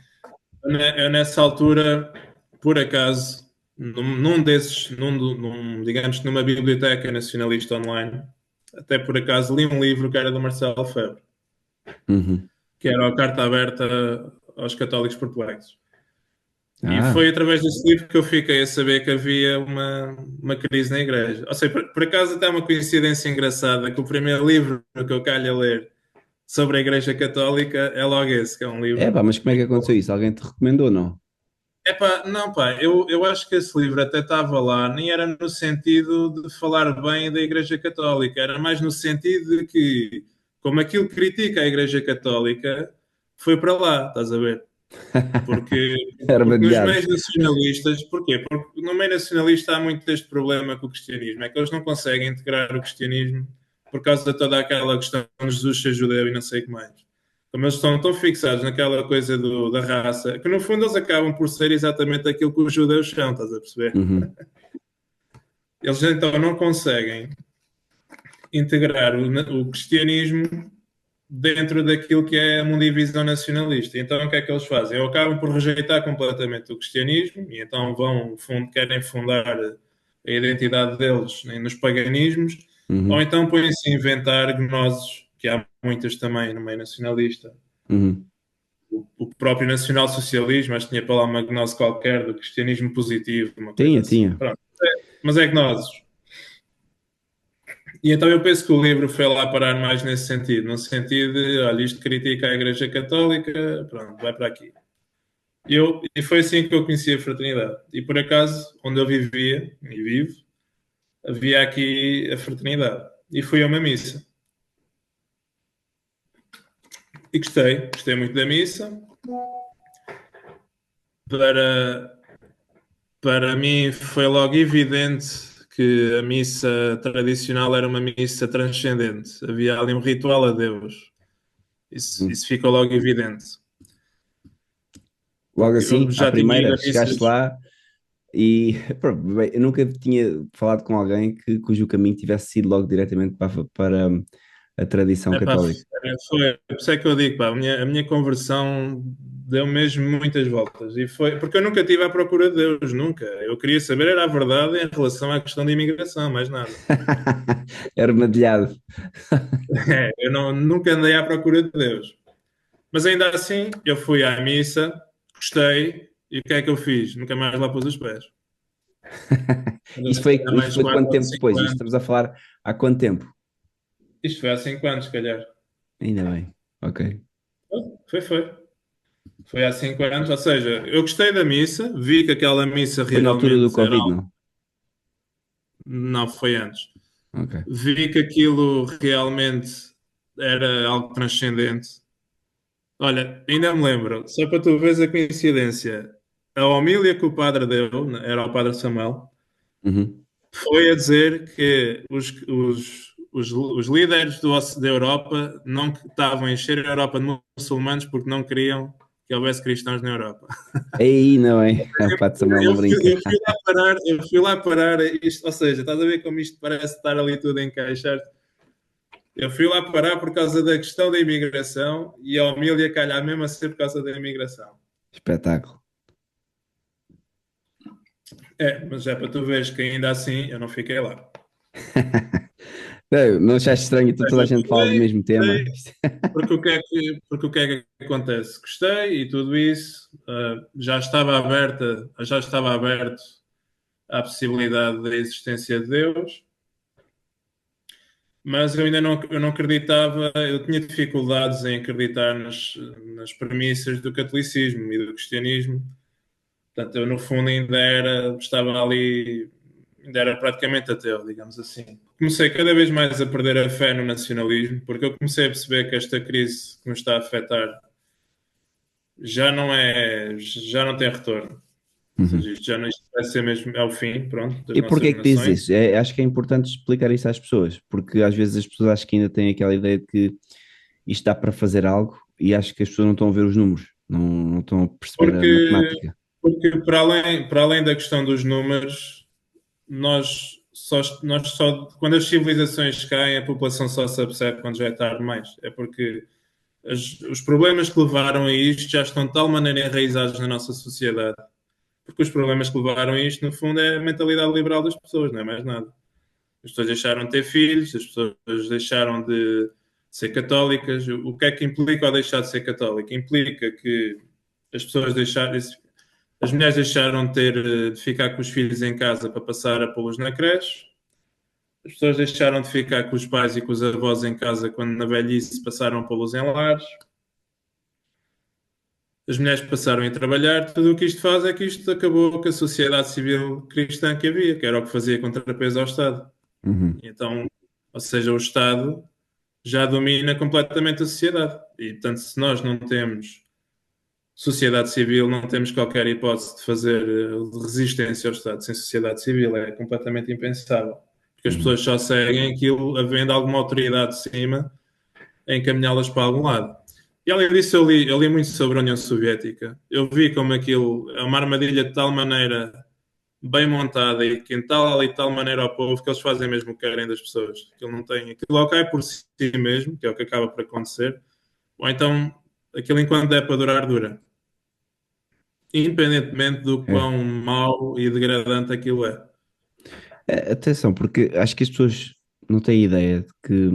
Speaker 2: Eu nessa altura, por acaso, digamos que numa biblioteca nacionalista online, até por acaso li um livro que era do Marcelo Febre, que era a Carta Aberta aos Católicos Perplexos. E foi através desse livro que eu fiquei a saber que havia uma crise na igreja. Ou seja, por acaso até uma coincidência engraçada, que o primeiro livro que eu calho a ler sobre a Igreja Católica é logo esse, que é um livro...
Speaker 1: mas como é que aconteceu isso? Alguém te recomendou, não?
Speaker 2: Não, eu acho que esse livro até estava lá, nem era no sentido de falar bem da Igreja Católica, era mais no sentido de que, como aquilo critica a Igreja Católica, foi para lá, estás a ver? Porque nos meios nacionalistas, porquê? Porque no meio nacionalista há muito este problema com o cristianismo, é que eles não conseguem integrar o cristianismo por causa de toda aquela questão de Jesus ser judeu e não sei o que mais. Como eles estão tão fixados naquela coisa da raça, que no fundo eles acabam por ser exatamente aquilo que os judeus são, estás a perceber? Eles então não conseguem integrar o cristianismo dentro daquilo que é a mundivisão nacionalista. Então o que é que eles fazem? Eles acabam por rejeitar completamente o cristianismo e então querem fundar a identidade deles nos paganismos, ou então põem-se a inventar gnoses, que há muitas também no meio nacionalista. O próprio nacional-socialismo, acho que tinha para lá uma gnose qualquer do cristianismo positivo.
Speaker 1: Tinha.
Speaker 2: Pronto. Mas é gnoses. E então eu penso que o livro foi lá parar mais nesse sentido, no sentido de, olha, isto critica a Igreja Católica, pronto, vai para aqui. E foi assim que eu conheci a fraternidade. E por acaso, onde eu vivia, e vivo, havia aqui a fraternidade. E fui a uma missa. E gostei muito da missa. Para mim foi logo evidente que a missa tradicional era uma missa transcendente. Havia ali um ritual a Deus. Isso ficou logo evidente.
Speaker 1: Logo
Speaker 2: Eu
Speaker 1: assim, à
Speaker 2: já tinha
Speaker 1: primeira,
Speaker 2: ido a
Speaker 1: chegaste
Speaker 2: missas.
Speaker 1: lá e pronto, bem, eu nunca tinha falado com alguém cujo caminho tivesse sido logo diretamente para a tradição
Speaker 2: Epá,
Speaker 1: católica.
Speaker 2: por isso é que eu digo, pá, a minha conversão deu mesmo muitas voltas. E foi porque eu nunca estive à procura de Deus, nunca. Eu queria saber era a verdade em relação à questão da imigração, mais nada.
Speaker 1: Armadilhado.
Speaker 2: Eu nunca andei à procura de Deus. Mas ainda assim, eu fui à missa, gostei, e o que é que eu fiz? Nunca mais lá pus os pés. Há
Speaker 1: Isto
Speaker 2: mais
Speaker 1: foi quanto
Speaker 2: 4 ou
Speaker 1: tempo
Speaker 2: 5
Speaker 1: depois? Isto
Speaker 2: anos.
Speaker 1: estamos a falar há quanto tempo?
Speaker 2: Isto foi há 5 anos, se calhar.
Speaker 1: Ainda bem. Ok.
Speaker 2: Foi. Foi há 5 anos. Ou seja, eu gostei da missa, vi que aquela missa
Speaker 1: Foi na altura do
Speaker 2: realmente era
Speaker 1: Covid,
Speaker 2: algo.
Speaker 1: não?
Speaker 2: Não, foi antes.
Speaker 1: Ok.
Speaker 2: Vi que aquilo realmente era algo transcendente. Olha, ainda me lembro, só para tu veres a coincidência, a homília que o padre deu, era o padre Samuel,
Speaker 1: Uhum.
Speaker 2: foi a dizer que os líderes da Europa não estavam a encher a Europa de muçulmanos porque não queriam que houvesse cristãos na Europa.
Speaker 1: Aí, não é? A Pato Samuel não brinca.
Speaker 2: Eu fui lá parar isto, ou seja, estás a ver como isto parece estar ali tudo a encaixar. Eu fui lá parar por causa da questão da imigração e a homília calhar mesmo a ser por causa da imigração.
Speaker 1: Espetáculo.
Speaker 2: Mas é para tu veres que ainda assim eu não fiquei lá.
Speaker 1: Não, não achaste estranho? Então toda a
Speaker 2: Eu
Speaker 1: gente fala do mesmo tema.
Speaker 2: gostei, porque o que é que acontece? Gostei e tudo isso, já estava aberto à possibilidade da existência de Deus, mas eu não acreditava, eu tinha dificuldades em acreditar nas premissas do catolicismo e do cristianismo. Portanto, eu no fundo estava ali, ainda era praticamente ateu, digamos assim. Comecei cada vez mais a perder a fé no nacionalismo, porque eu comecei a perceber que esta crise que nos está a afetar já não tem retorno. Ou
Speaker 1: Uhum.
Speaker 2: seja, isto vai ser mesmo, é o fim, pronto, das
Speaker 1: E porquê
Speaker 2: nossas
Speaker 1: que dizes
Speaker 2: nações.
Speaker 1: isso? Acho que é importante explicar isso às pessoas, porque às vezes as pessoas acham que ainda têm aquela ideia de que isto dá para fazer algo e acho que as pessoas não estão a ver os números, não estão a perceber a
Speaker 2: Porque,
Speaker 1: matemática.
Speaker 2: porque para além da questão dos números, nós só, quando as civilizações caem, a população só se apercebe quando já é tarde demais. É porque os problemas que levaram a isto já estão de tal maneira enraizados na nossa sociedade. Porque os problemas que levaram a isto, no fundo, é a mentalidade liberal das pessoas, não é mais nada. As pessoas deixaram de ter filhos, as pessoas deixaram de ser católicas. O que é que implica ao deixar de ser católico? Implica que as pessoas deixaram, as mulheres deixaram de ficar com os filhos em casa para passar a pô-los na creche. As pessoas deixaram de ficar com os pais e com os avós em casa quando na velhice passaram a pô-los em lares. As mulheres passaram a trabalhar. Tudo o que isto faz é que isto acabou com a sociedade civil cristã que havia, que era o que fazia contrapeso ao Estado.
Speaker 1: Uhum.
Speaker 2: Então, ou seja, o Estado já domina completamente a sociedade. E, portanto, se nós não temos sociedade civil, não temos qualquer hipótese de fazer de resistência ao Estado sem sociedade civil. É completamente impensável. Porque as
Speaker 1: Uhum.
Speaker 2: pessoas só seguem aquilo havendo alguma autoridade de cima a encaminhá-las para algum lado. E além disso, eu li muito sobre a União Soviética. Eu vi como aquilo é uma armadilha de tal maneira bem montada e que entala ali de tal maneira ao povo que eles fazem mesmo o que querem das pessoas. Aquilo não tem, aquilo ou cai por si mesmo, que é o que acaba por acontecer, ou então aquilo enquanto é para durar, dura. Independentemente do
Speaker 1: É.
Speaker 2: quão mau e degradante aquilo é.
Speaker 1: Atenção, porque acho que as pessoas não têm ideia de que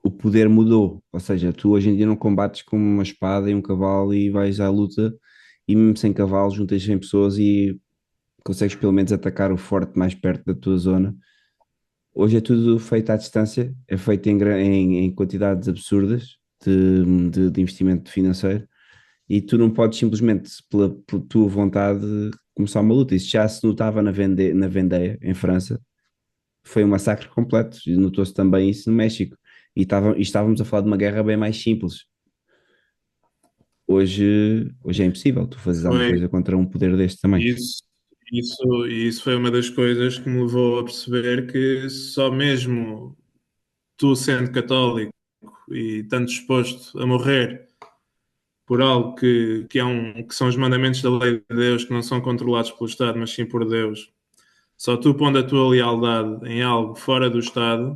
Speaker 1: o poder mudou. Ou seja, tu hoje em dia não combates com uma espada e um cavalo e vais à luta e mesmo sem cavalo juntas 100 pessoas e consegues pelo menos atacar o forte mais perto da tua zona. Hoje é tudo feito à distância, é feito em quantidades absurdas de investimento financeiro e tu não podes simplesmente, pela tua vontade, começar uma luta. Isso já se notava na Vendée, em França, foi um massacre completo, e notou-se também isso no México. E estávamos a falar de uma guerra bem mais simples. Hoje é impossível tu fazeres alguma
Speaker 2: Foi
Speaker 1: coisa contra um poder deste também.
Speaker 2: isso, isso foi uma das coisas que me levou a perceber que só mesmo tu sendo católico e tanto disposto a morrer por algo que são os mandamentos da lei de Deus, que não são controlados pelo Estado, mas sim por Deus. Só tu pondo a tua lealdade em algo fora do Estado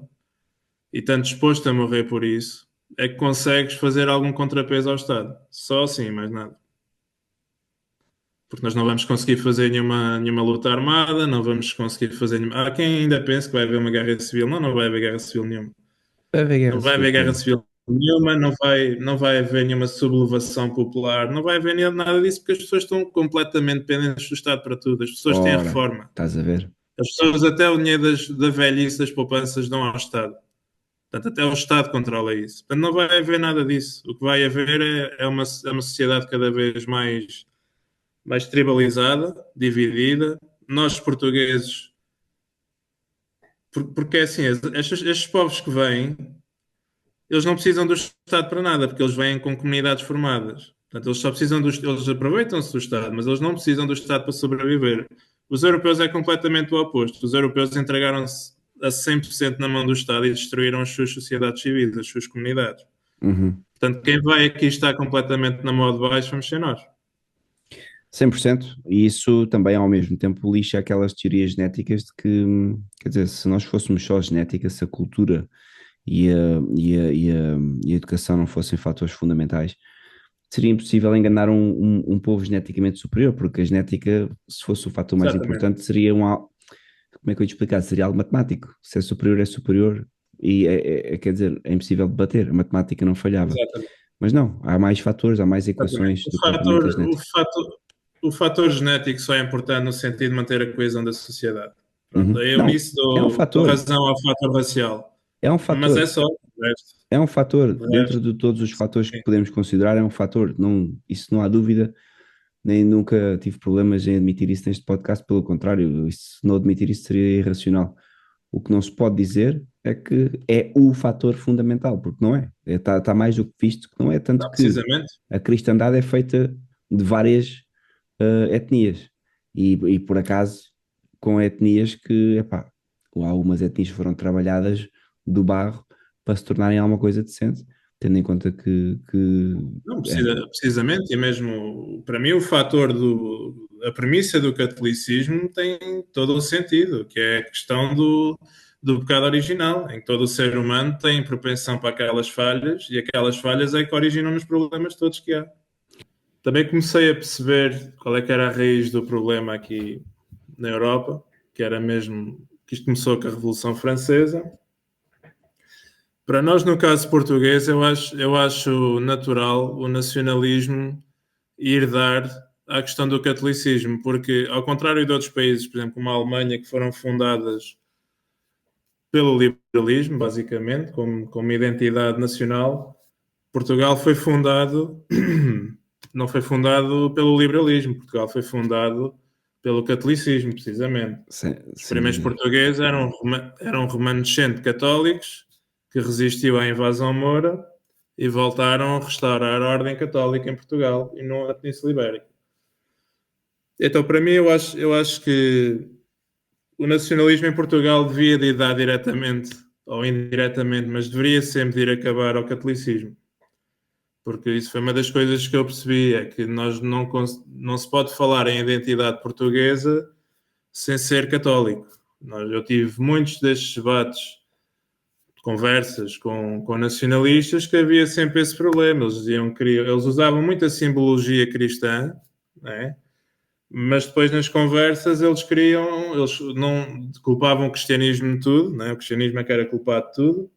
Speaker 2: e tanto disposto a morrer por isso, é que consegues fazer algum contrapeso ao Estado. Só assim, mais nada. Porque nós não vamos conseguir fazer nenhuma luta armada, não vamos conseguir fazer nenhuma... Há quem ainda pense que vai haver uma guerra civil. Não, não vai haver guerra civil nenhuma.
Speaker 1: Vai haver guerra
Speaker 2: Não vai
Speaker 1: civil
Speaker 2: haver guerra
Speaker 1: como?
Speaker 2: civil nenhuma, não vai haver nenhuma sublevação popular, não vai haver nada disso, porque as pessoas estão completamente dependentes do Estado para tudo. As pessoas têm
Speaker 1: Ora,
Speaker 2: reforma.
Speaker 1: estás a ver?
Speaker 2: As pessoas até o dinheiro da velhice, das poupanças, dão ao Estado. Portanto, até o Estado controla isso. Portanto, não vai haver nada disso. O que vai haver é uma sociedade cada vez mais tribalizada, dividida. Nós, portugueses, porque é assim, estes povos que vêm, eles não precisam do Estado para nada, porque eles vêm com comunidades formadas. Portanto, eles só precisam eles aproveitam-se do Estado, mas eles não precisam do Estado para sobreviver. Os europeus é completamente o oposto. Os europeus entregaram-se a 100% na mão do Estado e destruíram as suas sociedades civis, as suas comunidades.
Speaker 1: Uhum.
Speaker 2: Portanto, quem vai aqui estar completamente na mão de baixo vamos ser nós.
Speaker 1: 100%, e isso também ao mesmo tempo lixa aquelas teorias genéticas de que, quer dizer, se nós fôssemos só genética, se a cultura e a educação não fossem fatores fundamentais, seria impossível enganar um povo geneticamente superior, porque a genética, se fosse o fator mais
Speaker 2: Exatamente.
Speaker 1: importante, seria como é que eu ia te explicar? Seria algo matemático. Se é superior e quer dizer, é impossível de bater, a matemática não falhava.
Speaker 2: Exatamente.
Speaker 1: Mas não, há mais fatores, há mais equações do que propriamente a genética.
Speaker 2: O fator genético só é importante no sentido de manter a coesão da sociedade. Pronto,
Speaker 1: Uhum.
Speaker 2: eu
Speaker 1: Não,
Speaker 2: nisso
Speaker 1: é um
Speaker 2: dou
Speaker 1: fator,
Speaker 2: razão ao fator racial.
Speaker 1: é um
Speaker 2: Mas é
Speaker 1: fator,
Speaker 2: só. O resto,
Speaker 1: é um fator.
Speaker 2: o
Speaker 1: Dentro
Speaker 2: resto,
Speaker 1: de todos os fatores que
Speaker 2: sim.
Speaker 1: podemos considerar, é um fator. Não, isso não há dúvida, nem nunca tive problemas em admitir isso neste podcast, pelo contrário, se não admitir isso seria irracional. O que não se pode dizer é que é o fator fundamental, porque não é. Está mais do que visto que não é, tanto
Speaker 2: Não,
Speaker 1: que
Speaker 2: precisamente.
Speaker 1: a cristandade é feita de várias etnias e por acaso com etnias que, epá, algumas etnias foram trabalhadas do barro para se tornarem alguma coisa decente, tendo em conta que
Speaker 2: Não,
Speaker 1: é,
Speaker 2: precisamente, e mesmo para mim a premissa do catolicismo tem todo o sentido, que é a questão do pecado original, em que todo o ser humano tem propensão para aquelas falhas, e aquelas falhas é que originam os problemas todos que há. Também comecei a perceber qual é que era a raiz do problema aqui na Europa, que era mesmo que isto começou com a Revolução Francesa. Para nós, no caso português, eu acho natural o nacionalismo ir dar à questão do catolicismo, porque, ao contrário de outros países, por exemplo, como a Alemanha, que foram fundadas pelo liberalismo, basicamente, como uma identidade nacional, Portugal foi fundado, não foi fundado pelo liberalismo, Portugal foi fundado pelo catolicismo, precisamente. Os
Speaker 1: sem
Speaker 2: primeiros
Speaker 1: dúvida.
Speaker 2: portugueses eram remanescentes católicos que resistiu à invasão moura e voltaram a restaurar a ordem católica em Portugal e não a Península Ibérica. Então, para mim, eu acho que o nacionalismo em Portugal devia de dar diretamente ou indiretamente, mas deveria sempre de ir acabar ao catolicismo. Porque isso foi uma das coisas que eu percebi, é que nós não se pode falar em identidade portuguesa sem ser católico. Eu tive muitos destes debates, conversas com nacionalistas, que havia sempre esse problema. Eles usavam muita simbologia cristã, né? Mas depois nas conversas eles não culpavam o cristianismo de tudo, né? O cristianismo é que era culpado de tudo.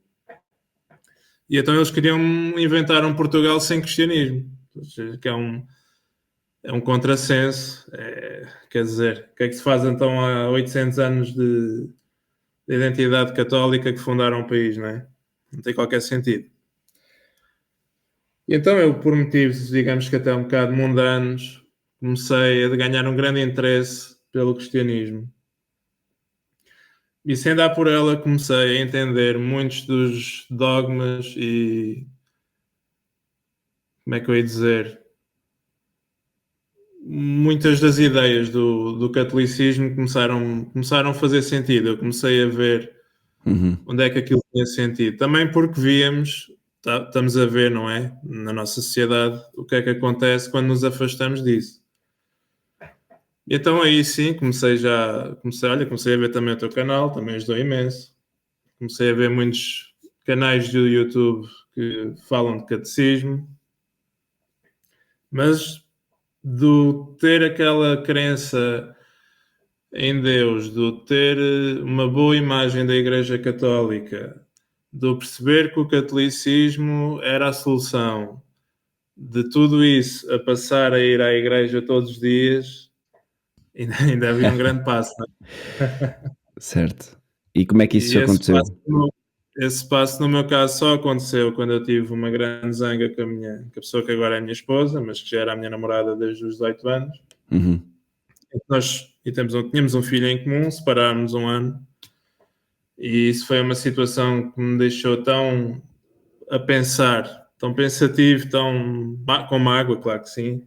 Speaker 2: E então eles queriam inventar um Portugal sem cristianismo, que é um contrassenso. Quer dizer, o que é que se faz então há 800 anos de identidade católica que fundaram o país, não é? Não tem qualquer sentido. E então eu, por motivos, digamos que até um bocado mundanos, comecei a ganhar um grande interesse pelo cristianismo. E sem dar por ela, comecei a entender muitos dos dogmas e, como é que eu ia dizer, muitas das ideias do catolicismo começaram a fazer sentido. Eu comecei a ver
Speaker 1: Uhum.
Speaker 2: onde é que aquilo tinha sentido. Também porque víamos estamos a ver, não é? Na nossa sociedade, o que é que acontece quando nos afastamos disso. E então aí sim, comecei a ver também o teu canal, também ajudou imenso. Comecei a ver muitos canais do YouTube que falam de catecismo, mas do ter aquela crença em Deus, do ter uma boa imagem da Igreja Católica, do perceber que o catolicismo era a solução, de tudo isso a passar a ir à igreja todos os dias, ainda havia um grande passo, não é?
Speaker 1: Certo. E como é que
Speaker 2: E
Speaker 1: isso aconteceu?
Speaker 2: esse passo, no meu caso, só aconteceu quando eu tive uma grande zanga com a pessoa que agora é a minha esposa, mas que já era a minha namorada desde os 18 anos.
Speaker 1: Uhum.
Speaker 2: Tínhamos um filho em comum, separámos um ano, e isso foi uma situação que me deixou tão a pensar, tão pensativo, com mágoa, claro que sim,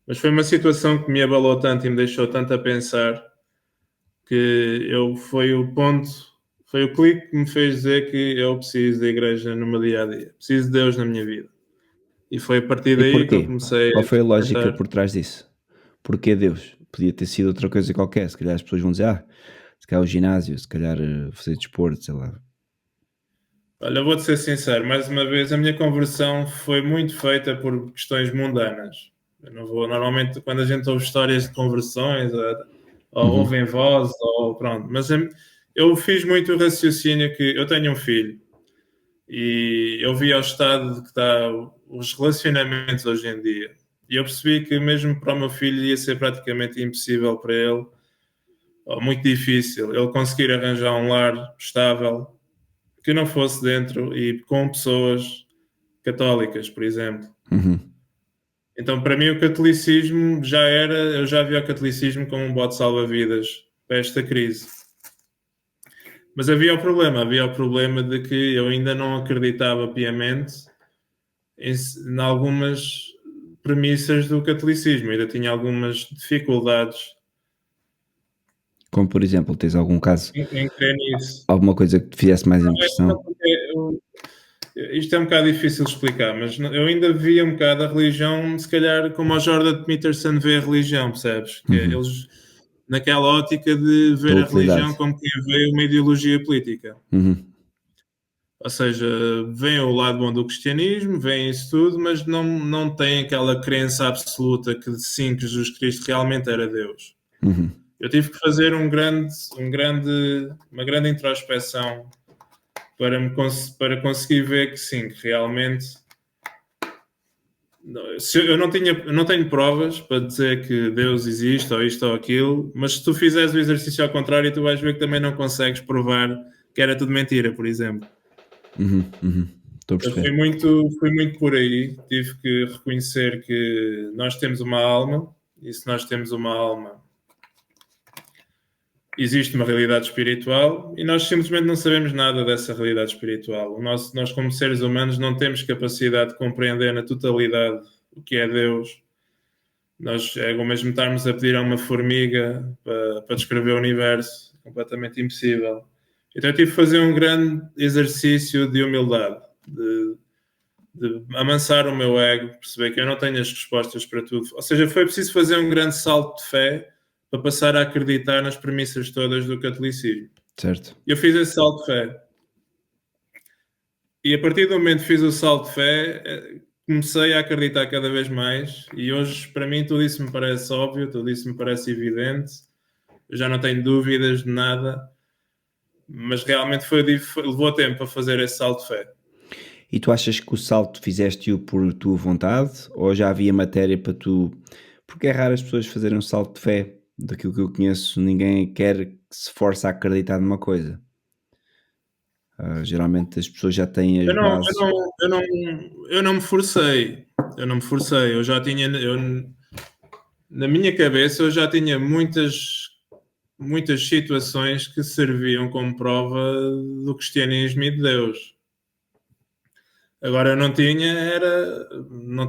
Speaker 2: mas foi uma situação que me abalou tanto e me deixou tanto a pensar que foi o clique que me fez dizer que eu preciso da igreja no meu dia a dia, preciso de Deus na minha vida. E foi a partir
Speaker 1: E
Speaker 2: daí que eu
Speaker 1: porquê?
Speaker 2: comecei
Speaker 1: Qual
Speaker 2: a
Speaker 1: foi a lógica
Speaker 2: experimentar.
Speaker 1: por trás disso? Porquê Deus? Podia ter sido outra coisa qualquer. Se calhar as pessoas vão dizer, se calhar o ginásio, se calhar fazer desporto, sei lá.
Speaker 2: Olha, vou-te ser sincero, mais uma vez, a minha conversão foi muito feita por questões mundanas. Eu não vou, normalmente, quando a gente ouve histórias de conversões, ou
Speaker 1: Uhum.
Speaker 2: ouve em voz, ou pronto, mas eu fiz muito o raciocínio que eu tenho um filho e eu vi ao estado de que está os relacionamentos hoje em dia. E eu percebi que mesmo para o meu filho ia ser praticamente impossível para ele, ou muito difícil, ele conseguir arranjar um lar estável que não fosse dentro e com pessoas católicas, por exemplo.
Speaker 1: Uhum.
Speaker 2: Então, para mim, o catolicismo eu já via o catolicismo como um bote salva-vidas para esta crise. Mas havia o problema de que eu ainda não acreditava piamente em algumas premissas do catolicismo, ainda tinha algumas dificuldades
Speaker 1: Como por exemplo, tens algum caso,
Speaker 2: em crer nisso.
Speaker 1: alguma coisa que te fizesse mais
Speaker 2: Não é só
Speaker 1: impressão?
Speaker 2: porque isto é um bocado difícil de explicar, mas eu ainda via um bocado a religião, se calhar como a Jordan Peterson vê a religião, percebes? Que
Speaker 1: Uhum.
Speaker 2: eles, naquela ótica de
Speaker 1: Da
Speaker 2: ver a religião
Speaker 1: utilidade.
Speaker 2: como quem vê uma ideologia política.
Speaker 1: Uhum.
Speaker 2: Ou seja, veem o lado bom do cristianismo, veem isso tudo, mas não têm aquela crença absoluta que sim, que Jesus Cristo realmente era Deus.
Speaker 1: Uhum.
Speaker 2: Eu tive que fazer uma grande introspeção para conseguir ver que sim, que realmente eu não tenho provas para dizer que Deus existe ou isto ou aquilo, mas se tu fizeres o exercício ao contrário, tu vais ver que também não consegues provar que era tudo mentira, por exemplo.
Speaker 1: Uhum. Uhum. Estou a
Speaker 2: Eu
Speaker 1: perceber.
Speaker 2: fui muito por aí, tive que reconhecer que nós temos uma alma, e se nós temos uma alma, existe uma realidade espiritual e nós simplesmente não sabemos nada dessa realidade espiritual. Nós, como seres humanos, não temos capacidade de compreender na totalidade o que é Deus. É o mesmo estarmos a pedir a uma formiga para descrever o universo, completamente impossível. Então eu tive que fazer um grande exercício de humildade, de amansar o meu ego, perceber que eu não tenho as respostas para tudo. Ou seja, foi preciso fazer um grande salto de fé para passar a acreditar nas premissas todas do catolicismo.
Speaker 1: Certo.
Speaker 2: E eu fiz esse salto de fé. E a partir do momento que fiz o salto de fé, comecei a acreditar cada vez mais. E hoje, para mim, tudo isso me parece óbvio, tudo isso me parece evidente. Eu já não tenho dúvidas de nada. Mas realmente levou tempo a fazer esse salto de fé.
Speaker 1: E tu achas que o salto fizeste-o por tua vontade ou já havia matéria para tu? Porque é raro as pessoas fazerem um salto de fé. Daquilo que eu conheço, ninguém quer que se force a acreditar numa coisa. Geralmente as pessoas já têm as
Speaker 2: Eu não, eu
Speaker 1: bases.
Speaker 2: não, eu não, eu não me forcei. Eu não me forcei. Na minha cabeça, eu já tinha muitas situações que serviam como prova do cristianismo e de Deus. Agora eu não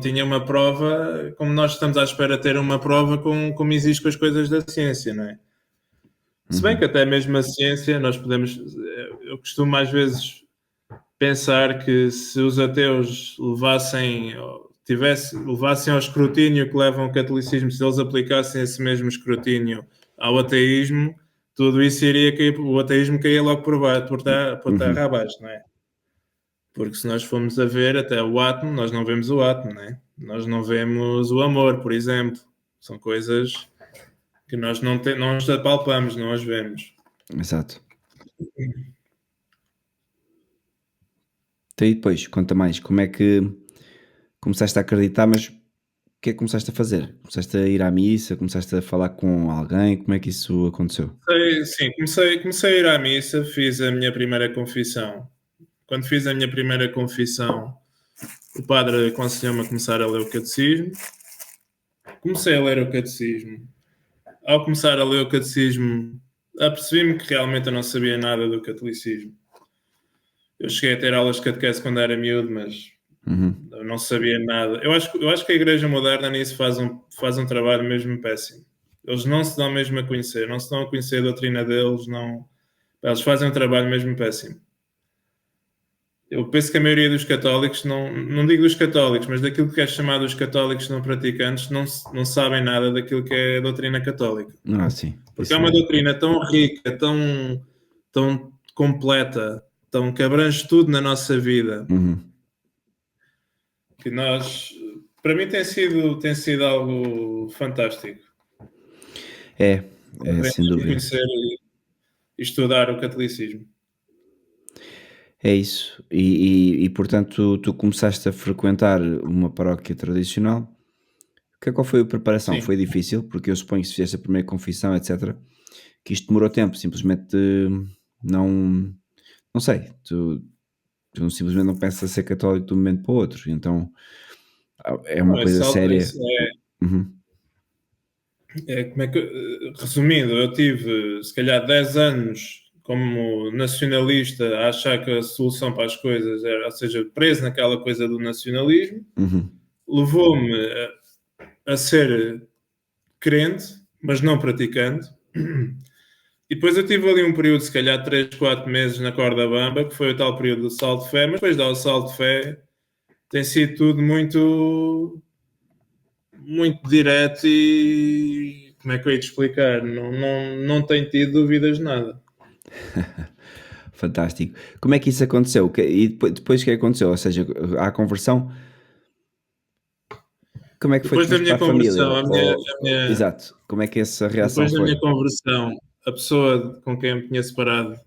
Speaker 2: tinha uma prova como nós estamos à espera de ter uma prova como existe com as coisas da ciência, não é? Se bem que
Speaker 1: Uhum.
Speaker 2: até mesmo a ciência, nós podemos. Eu costumo às vezes pensar que se os ateus levassem ao escrutínio que levam ao catolicismo, se eles aplicassem esse mesmo escrutínio ao ateísmo, tudo isso iria cair, o ateísmo caía logo por baixo, por terra abaixo, não é? Porque se nós formos a ver até o átomo, nós não vemos o átomo, não é? Nós não vemos o amor, por exemplo. São coisas que nós não as apalpamos, não as vemos.
Speaker 1: Exato. Então, e depois, conta mais, como é que começaste a acreditar, mas o que é que começaste a fazer? Começaste a ir à missa, começaste a falar com alguém, como é que isso aconteceu?
Speaker 2: Sim, comecei a ir à missa, fiz a minha primeira confissão. Quando fiz a minha primeira confissão, o padre aconselhou-me a começar a ler o catecismo. Comecei a ler o catecismo. Ao começar a ler o catecismo, apercebi-me que realmente eu não sabia nada do catolicismo. Eu cheguei a ter aulas de catequese quando era miúdo, mas eu não sabia nada. Eu acho que a Igreja moderna nisso faz um trabalho mesmo péssimo. Eles não se dão mesmo a conhecer, não se dão a conhecer a doutrina deles, não. Eles fazem um trabalho mesmo péssimo. Eu penso que a maioria dos católicos, não digo dos católicos, mas daquilo que é chamado os católicos não praticantes, não sabem nada daquilo que é a doutrina católica.
Speaker 1: Sim.
Speaker 2: Porque é uma doutrina tão rica, tão completa, que abrange tudo na nossa vida, que para mim tem sido algo fantástico.
Speaker 1: É sem dúvida.
Speaker 2: Conhecer e estudar o catolicismo.
Speaker 1: É isso. E portanto, tu começaste a frequentar uma paróquia tradicional. Qual foi a preparação?
Speaker 2: Sim.
Speaker 1: Foi difícil? Porque eu suponho que se fizeste a primeira confissão, etc., que isto demorou tempo, simplesmente não, não sei, tu simplesmente não pensas a ser católico de um momento para o outro, então é uma coisa séria. Uhum.
Speaker 2: Como é que, resumindo, eu tive se calhar 10 anos como nacionalista a achar que a solução para as coisas era, ou seja, preso naquela coisa do nacionalismo, levou-me a ser crente, mas não praticante. E depois eu tive ali um período, se calhar 3, 4 meses na corda bamba, que foi o tal período do salto de fé, mas depois do salto de fé tem sido tudo muito direto e como é que eu ia te explicar? Não tenho tido dúvidas de nada.
Speaker 1: Fantástico. Como é que isso aconteceu? E depois o que aconteceu? Ou seja, a conversão, como é que foi
Speaker 2: Depois da
Speaker 1: depois para
Speaker 2: minha
Speaker 1: a família?
Speaker 2: conversão,
Speaker 1: Exato, como é que essa reação
Speaker 2: depois da
Speaker 1: foi?
Speaker 2: minha conversão, a pessoa com quem eu me tinha separado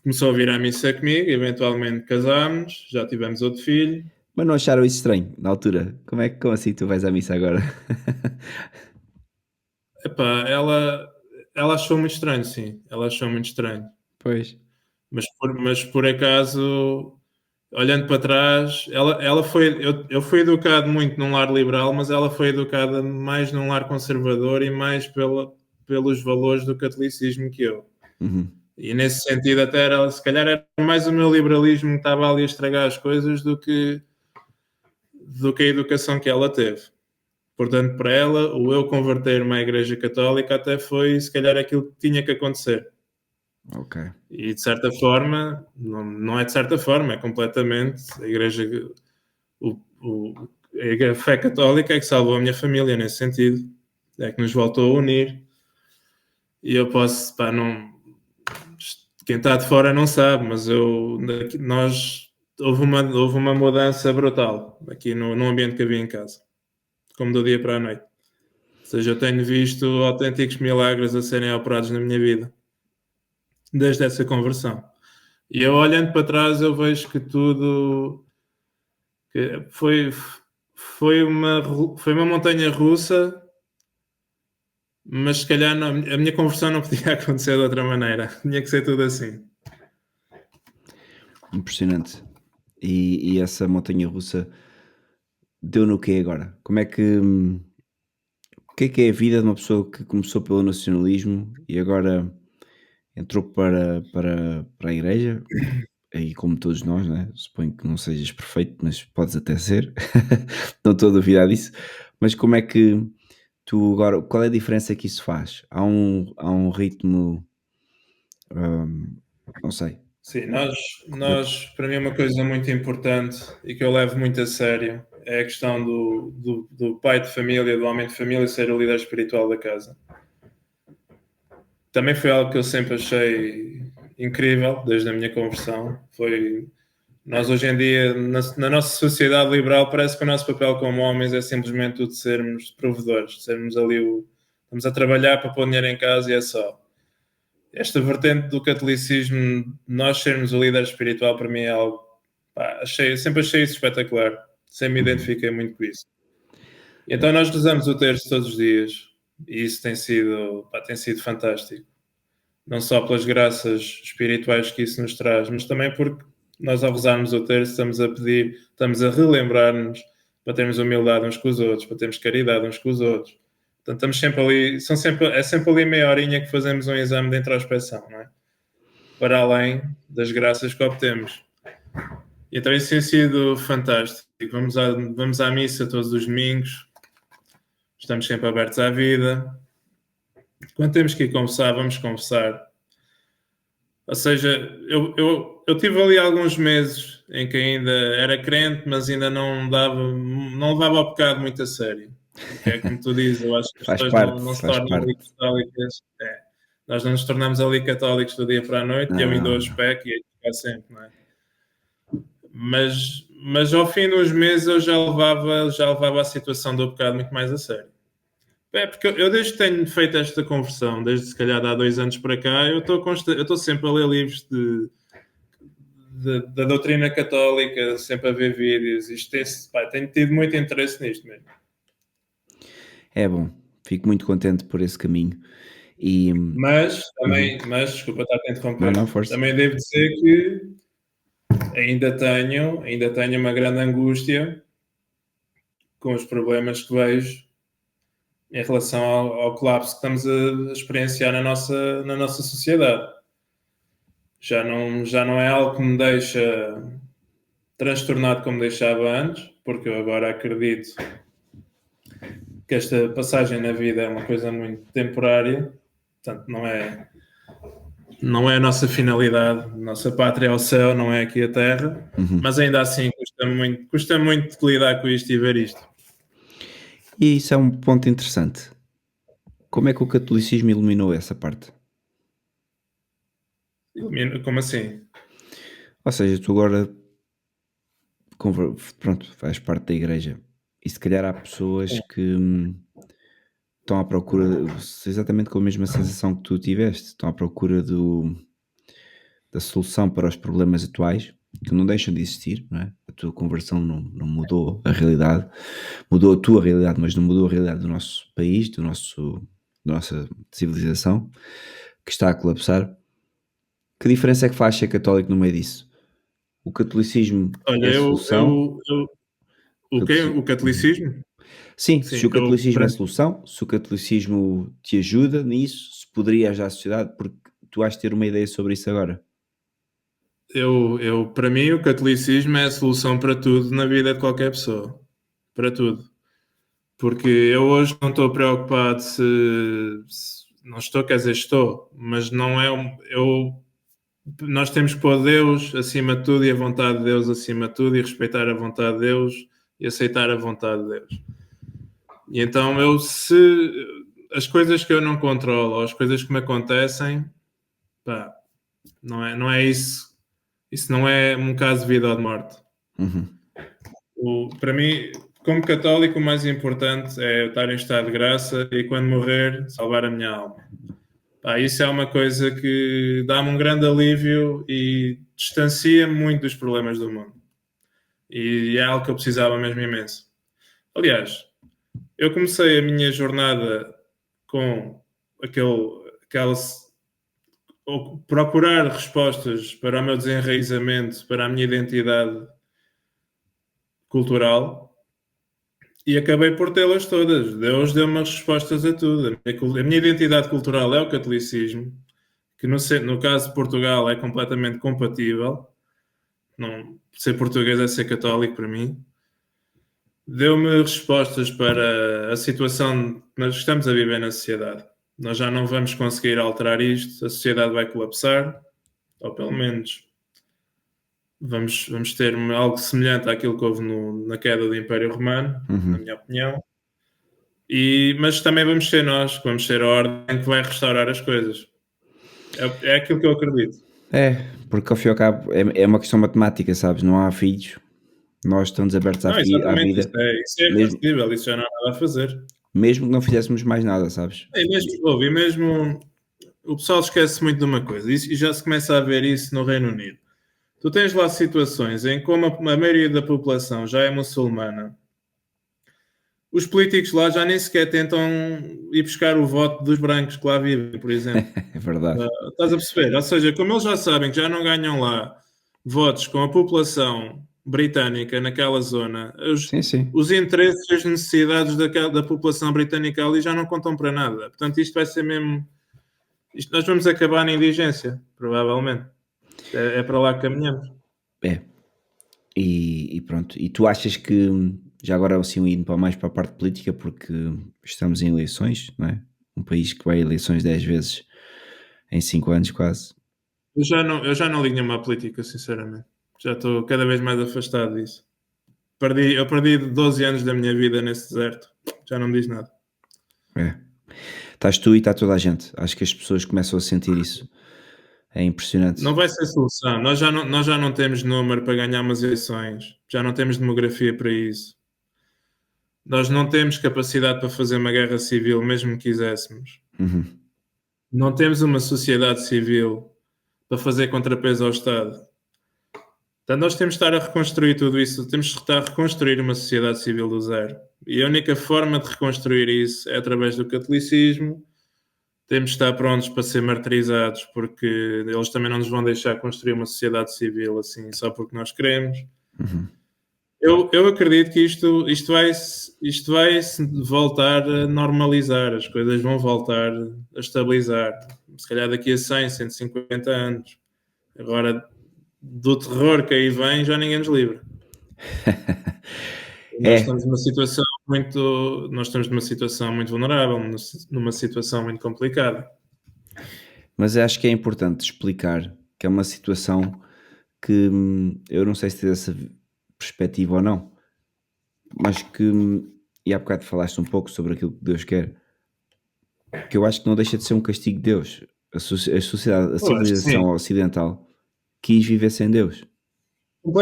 Speaker 2: começou a vir à missa comigo, eventualmente casámos, já tivemos outro filho.
Speaker 1: Mas não acharam isso estranho na altura? Como assim tu vais à missa agora?
Speaker 2: Epá, ela achou muito estranho, sim. Ela achou muito estranho.
Speaker 1: Pois.
Speaker 2: Mas por acaso, olhando para trás, ela foi. Eu fui educado muito num lar liberal, mas ela foi educada mais num lar conservador e mais pelos valores do catolicismo que eu. E nesse sentido, até se calhar era mais o meu liberalismo que estava ali a estragar as coisas do que a educação que ela teve. Portanto, para ela, o eu converter-me à Igreja Católica até foi, se calhar, aquilo que tinha que acontecer.
Speaker 1: Ok.
Speaker 2: E, de certa forma, não é de certa forma, é completamente a Igreja... a fé católica é que salvou a minha família, nesse sentido. É que nos voltou a unir. E eu posso... Quem está de fora não sabe, mas houve uma mudança brutal aqui no ambiente que havia em casa. Como do dia para a noite. Ou seja, eu tenho visto autênticos milagres a serem operados na minha vida. Desde essa conversão. E eu olhando para trás eu vejo que tudo que foi uma montanha russa, mas se calhar a minha conversão não podia acontecer de outra maneira. Tinha que ser tudo assim.
Speaker 1: Impressionante. E essa montanha russa deu no quê agora? Como é que o que é a vida de uma pessoa que começou pelo nacionalismo e agora entrou para a igreja? E como todos nós, né? Suponho que não sejas perfeito, mas podes até ser. Não estou a duvidar disso. Mas como é que tu agora, qual é a diferença que isso faz? Há um ritmo, não sei,
Speaker 2: Sim, nós, para mim, uma coisa muito importante e que eu levo muito a sério é a questão do pai de família, do homem de família, ser o líder espiritual da casa. Também foi algo que eu sempre achei incrível, desde a minha conversão. Nós hoje em dia, na nossa sociedade liberal, parece que o nosso papel como homens é simplesmente o de sermos provedores, sermos ali estamos a trabalhar para pôr dinheiro em casa e é só. Esta vertente do catolicismo, nós sermos o líder espiritual, para mim é algo, pá, sempre achei isso espetacular, sempre me identifiquei muito com isso. E então nós rezamos o terço todos os dias e isso tem sido fantástico. Não só pelas graças espirituais que isso nos traz, mas também porque nós, ao rezarmos o terço, estamos a pedir, estamos a relembrar-nos para termos humildade uns com os outros, para termos caridade uns com os outros. Portanto, estamos sempre ali, é sempre ali meia horinha que fazemos um exame de introspeção, não é? Para além das graças que obtemos. E então isso tem sido fantástico. Vamos à missa todos os domingos, estamos sempre abertos à vida. Quando temos que ir confessar, vamos confessar. Ou seja, eu tive ali alguns meses em que ainda era crente, mas ainda não levava o pecado muito a sério. Que é como tu dizes, eu acho que as
Speaker 1: Faz
Speaker 2: pessoas
Speaker 1: parte,
Speaker 2: não se
Speaker 1: faz
Speaker 2: tornam ali
Speaker 1: parte.
Speaker 2: católicas. Nós não nos tornamos ali católicos do dia para a noite, e eu ainda
Speaker 1: Não,
Speaker 2: hoje
Speaker 1: não.
Speaker 2: peco e aí ficar sempre, não é? Mas ao fim dos meses eu já levava a situação do pecado muito mais a sério. É, porque eu desde que tenho feito esta conversão, desde se calhar de há 2 anos para cá, eu estou sempre a ler livros da doutrina católica, sempre a ver vídeos. Tenho tido muito interesse nisto mesmo.
Speaker 1: É bom, fico muito contente por esse caminho. E
Speaker 2: Mas desculpa estar a
Speaker 1: não, não,
Speaker 2: interromper,
Speaker 1: força.
Speaker 2: também devo dizer que ainda tenho uma grande angústia com os problemas que vejo em relação ao colapso que estamos a experienciar na nossa sociedade. Já não é algo que me deixa transtornado como deixava antes, porque eu agora acredito que esta passagem na vida é uma coisa muito temporária, portanto não é a nossa finalidade, nossa pátria é o céu, não é aqui a terra, mas ainda assim custa muito de lidar com isto e ver isto.
Speaker 1: E isso é um ponto interessante. Como é que o catolicismo eliminou essa parte?
Speaker 2: Como assim?
Speaker 1: Ou seja, tu agora, pronto, faz parte da igreja e se calhar há pessoas que estão à procura, exatamente com a mesma sensação que tu tiveste, estão à procura da solução para os problemas atuais, que não deixam de existir, não é? A tua conversão não mudou a realidade, mudou a tua realidade, mas não mudou a realidade do nosso país, da nossa civilização, que está a colapsar. Que diferença é que faz ser católico no meio disso? O catolicismo
Speaker 2: Olha,
Speaker 1: é a solução?
Speaker 2: o quê? O catolicismo?
Speaker 1: Sim, se
Speaker 2: Sim,
Speaker 1: o catolicismo é a solução, se o catolicismo te ajuda nisso, se poderia ajudar a sociedade, porque tu vais ter uma ideia sobre isso agora.
Speaker 2: Para mim, o catolicismo é a solução para tudo na vida de qualquer pessoa. Para tudo. Porque eu hoje não estou preocupado não estou, quer dizer, estou, mas não é nós temos que pôr Deus acima de tudo e a vontade de Deus acima de tudo e respeitar a vontade de Deus e aceitar a vontade de Deus. E então se as coisas que eu não controlo ou as coisas que me acontecem, pá, não é isso. Isso não é um caso de vida ou de morte. Para mim, como católico, o mais importante é eu estar em estado de graça e quando morrer, salvar a minha alma. Isso é uma coisa que dá-me um grande alívio e distancia-me muito dos problemas do mundo. E é algo que eu precisava mesmo imenso. Aliás, eu comecei a minha jornada com aquela procurar respostas para o meu desenraizamento, para a minha identidade cultural e acabei por tê-las todas. Deus deu-me as respostas a tudo. A minha identidade cultural é o catolicismo, que no caso de Portugal é completamente compatível. Não, ser português é ser católico para mim. Deu-me respostas para a situação que nós estamos a viver na sociedade. Nós já não vamos conseguir alterar isto, a sociedade vai colapsar, ou pelo menos vamos ter algo semelhante àquilo que houve na queda do Império Romano, na minha opinião. Mas também vamos ser nós, que vamos ser a ordem que vai restaurar as coisas. É aquilo que eu acredito.
Speaker 1: Porque ao fim e ao cabo é uma questão matemática, sabes? Não há filhos, nós estamos abertos à
Speaker 2: Não, exatamente,
Speaker 1: vida,
Speaker 2: isso é
Speaker 1: mesmo,
Speaker 2: irreversível, isso já não há nada a fazer.
Speaker 1: mesmo que não fizéssemos mais nada, sabes?
Speaker 2: E mesmo o pessoal esquece muito de uma coisa, e já se começa a ver isso no Reino Unido. Tu tens lá situações em que, como a maioria da população já é muçulmana, os políticos lá já nem sequer tentam ir buscar o voto dos brancos que lá vivem, por exemplo.
Speaker 1: É verdade.
Speaker 2: Estás a perceber? Ou seja, como eles já sabem que já não ganham lá votos com a população britânica naquela zona,
Speaker 1: Sim.
Speaker 2: os interesses e as necessidades da população britânica ali já não contam para nada. Portanto, isto vai ser mesmo... nós vamos acabar na indigência, provavelmente. É para lá que caminhamos.
Speaker 1: E pronto. E tu achas que, já agora assim indo mais para a parte política, porque estamos em eleições, não é? Um país que vai a eleições 10 vezes em 5 anos quase.
Speaker 2: Eu já não ligo nenhuma à política, sinceramente. Já estou cada vez mais afastado disso. Eu perdi 12 anos da minha vida nesse deserto. Já não me diz nada.
Speaker 1: Estás tu e está toda a gente. Acho que as pessoas começam a sentir isso. É impressionante.
Speaker 2: Não vai ser solução. Nós já não temos número para ganhar umas eleições. Já não temos demografia para isso. Nós não temos capacidade para fazer uma guerra civil, mesmo que quiséssemos. Não temos uma sociedade civil para fazer contrapeso ao Estado. Portanto, nós temos de estar a reconstruir tudo isso. Temos de estar a reconstruir uma sociedade civil do zero. E a única forma de reconstruir isso é através do catolicismo. Temos de estar prontos para ser martirizados, porque eles também não nos vão deixar construir uma sociedade civil assim, só porque nós queremos. Eu acredito que isto vai se voltar a normalizar, as coisas vão voltar a estabilizar. Se calhar daqui a 100, 150 anos. Agora, do terror que aí vem, já ninguém nos livra. Nós estamos numa situação muito vulnerável, numa situação muito complicada.
Speaker 1: Mas acho que é importante explicar que é uma situação que eu não sei se tens essa perspectiva ou não, mas que, e há bocado falaste um pouco sobre aquilo que Deus quer, que eu acho que não deixa de ser um castigo de Deus. A sociedade, a civilização ocidental quis viver sem Deus.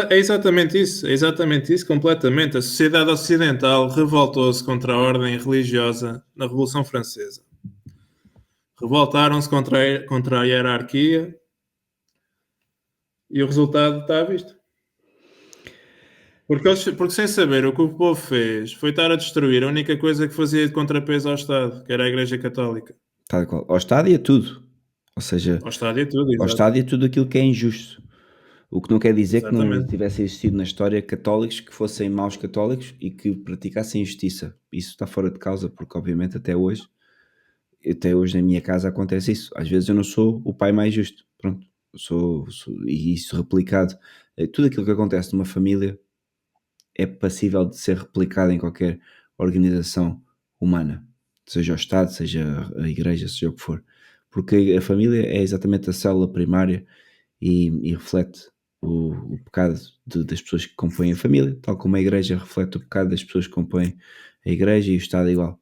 Speaker 2: É exatamente isso, completamente. A sociedade ocidental revoltou-se contra a ordem religiosa na Revolução Francesa. Revoltaram-se contra a hierarquia e o resultado está à vista. Porque sem saber o que o povo fez foi estar a destruir a única coisa que fazia de contrapeso ao Estado, que era a Igreja Católica.
Speaker 1: Tal qual. Ao Estado e a tudo. Ou seja,
Speaker 2: Ao Estado e a tudo,
Speaker 1: ao Estado e a tudo aquilo que é injusto. O que não quer dizer que não
Speaker 2: Exatamente.
Speaker 1: tivesse existido na história católicos que fossem maus católicos e que praticassem injustiça. Isso está fora de causa, porque obviamente até hoje na minha casa acontece isso. Às vezes eu não sou o pai mais justo. Pronto. E isso replicado. Tudo aquilo que acontece numa família é passível de ser replicado em qualquer organização humana. Seja o Estado, seja a igreja, seja o que for. Porque a família é exatamente a célula primária e reflete o pecado das pessoas que compõem a família, tal como a igreja reflete o pecado das pessoas que compõem a igreja, e o Estado é igual.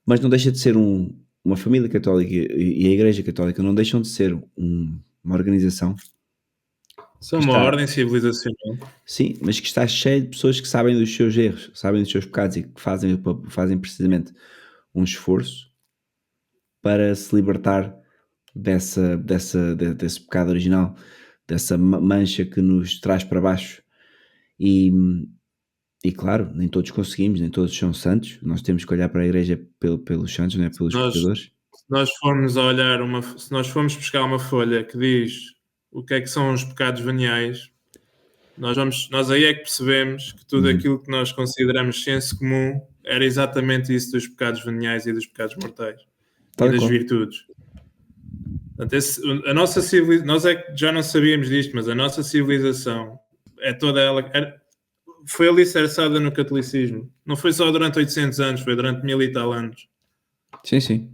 Speaker 1: Mas não deixa de ser uma família católica e a igreja católica não deixam de ser uma organização.
Speaker 2: São uma ordem civilizacional.
Speaker 1: Sim, mas que está cheia de pessoas que sabem dos seus erros, sabem dos seus pecados e que fazem precisamente um esforço para se libertar desse pecado original, dessa mancha que nos traz para baixo. E claro, nem todos conseguimos, nem todos são santos. Nós temos que olhar para a igreja pelos santos, não é? Pelos pecadores.
Speaker 2: Se nós formos buscar uma folha que diz o que é que são os pecados veniais, nós aí é que percebemos que tudo aquilo que nós consideramos senso comum era exatamente isso dos pecados veniais e dos pecados mortais e das virtudes. Portanto, a nossa civilização, nós é que já não sabíamos disto, mas a nossa civilização é toda ela, foi alicerçada no catolicismo. Não foi só durante 800 anos, foi durante 1000 e tal anos.
Speaker 1: Sim.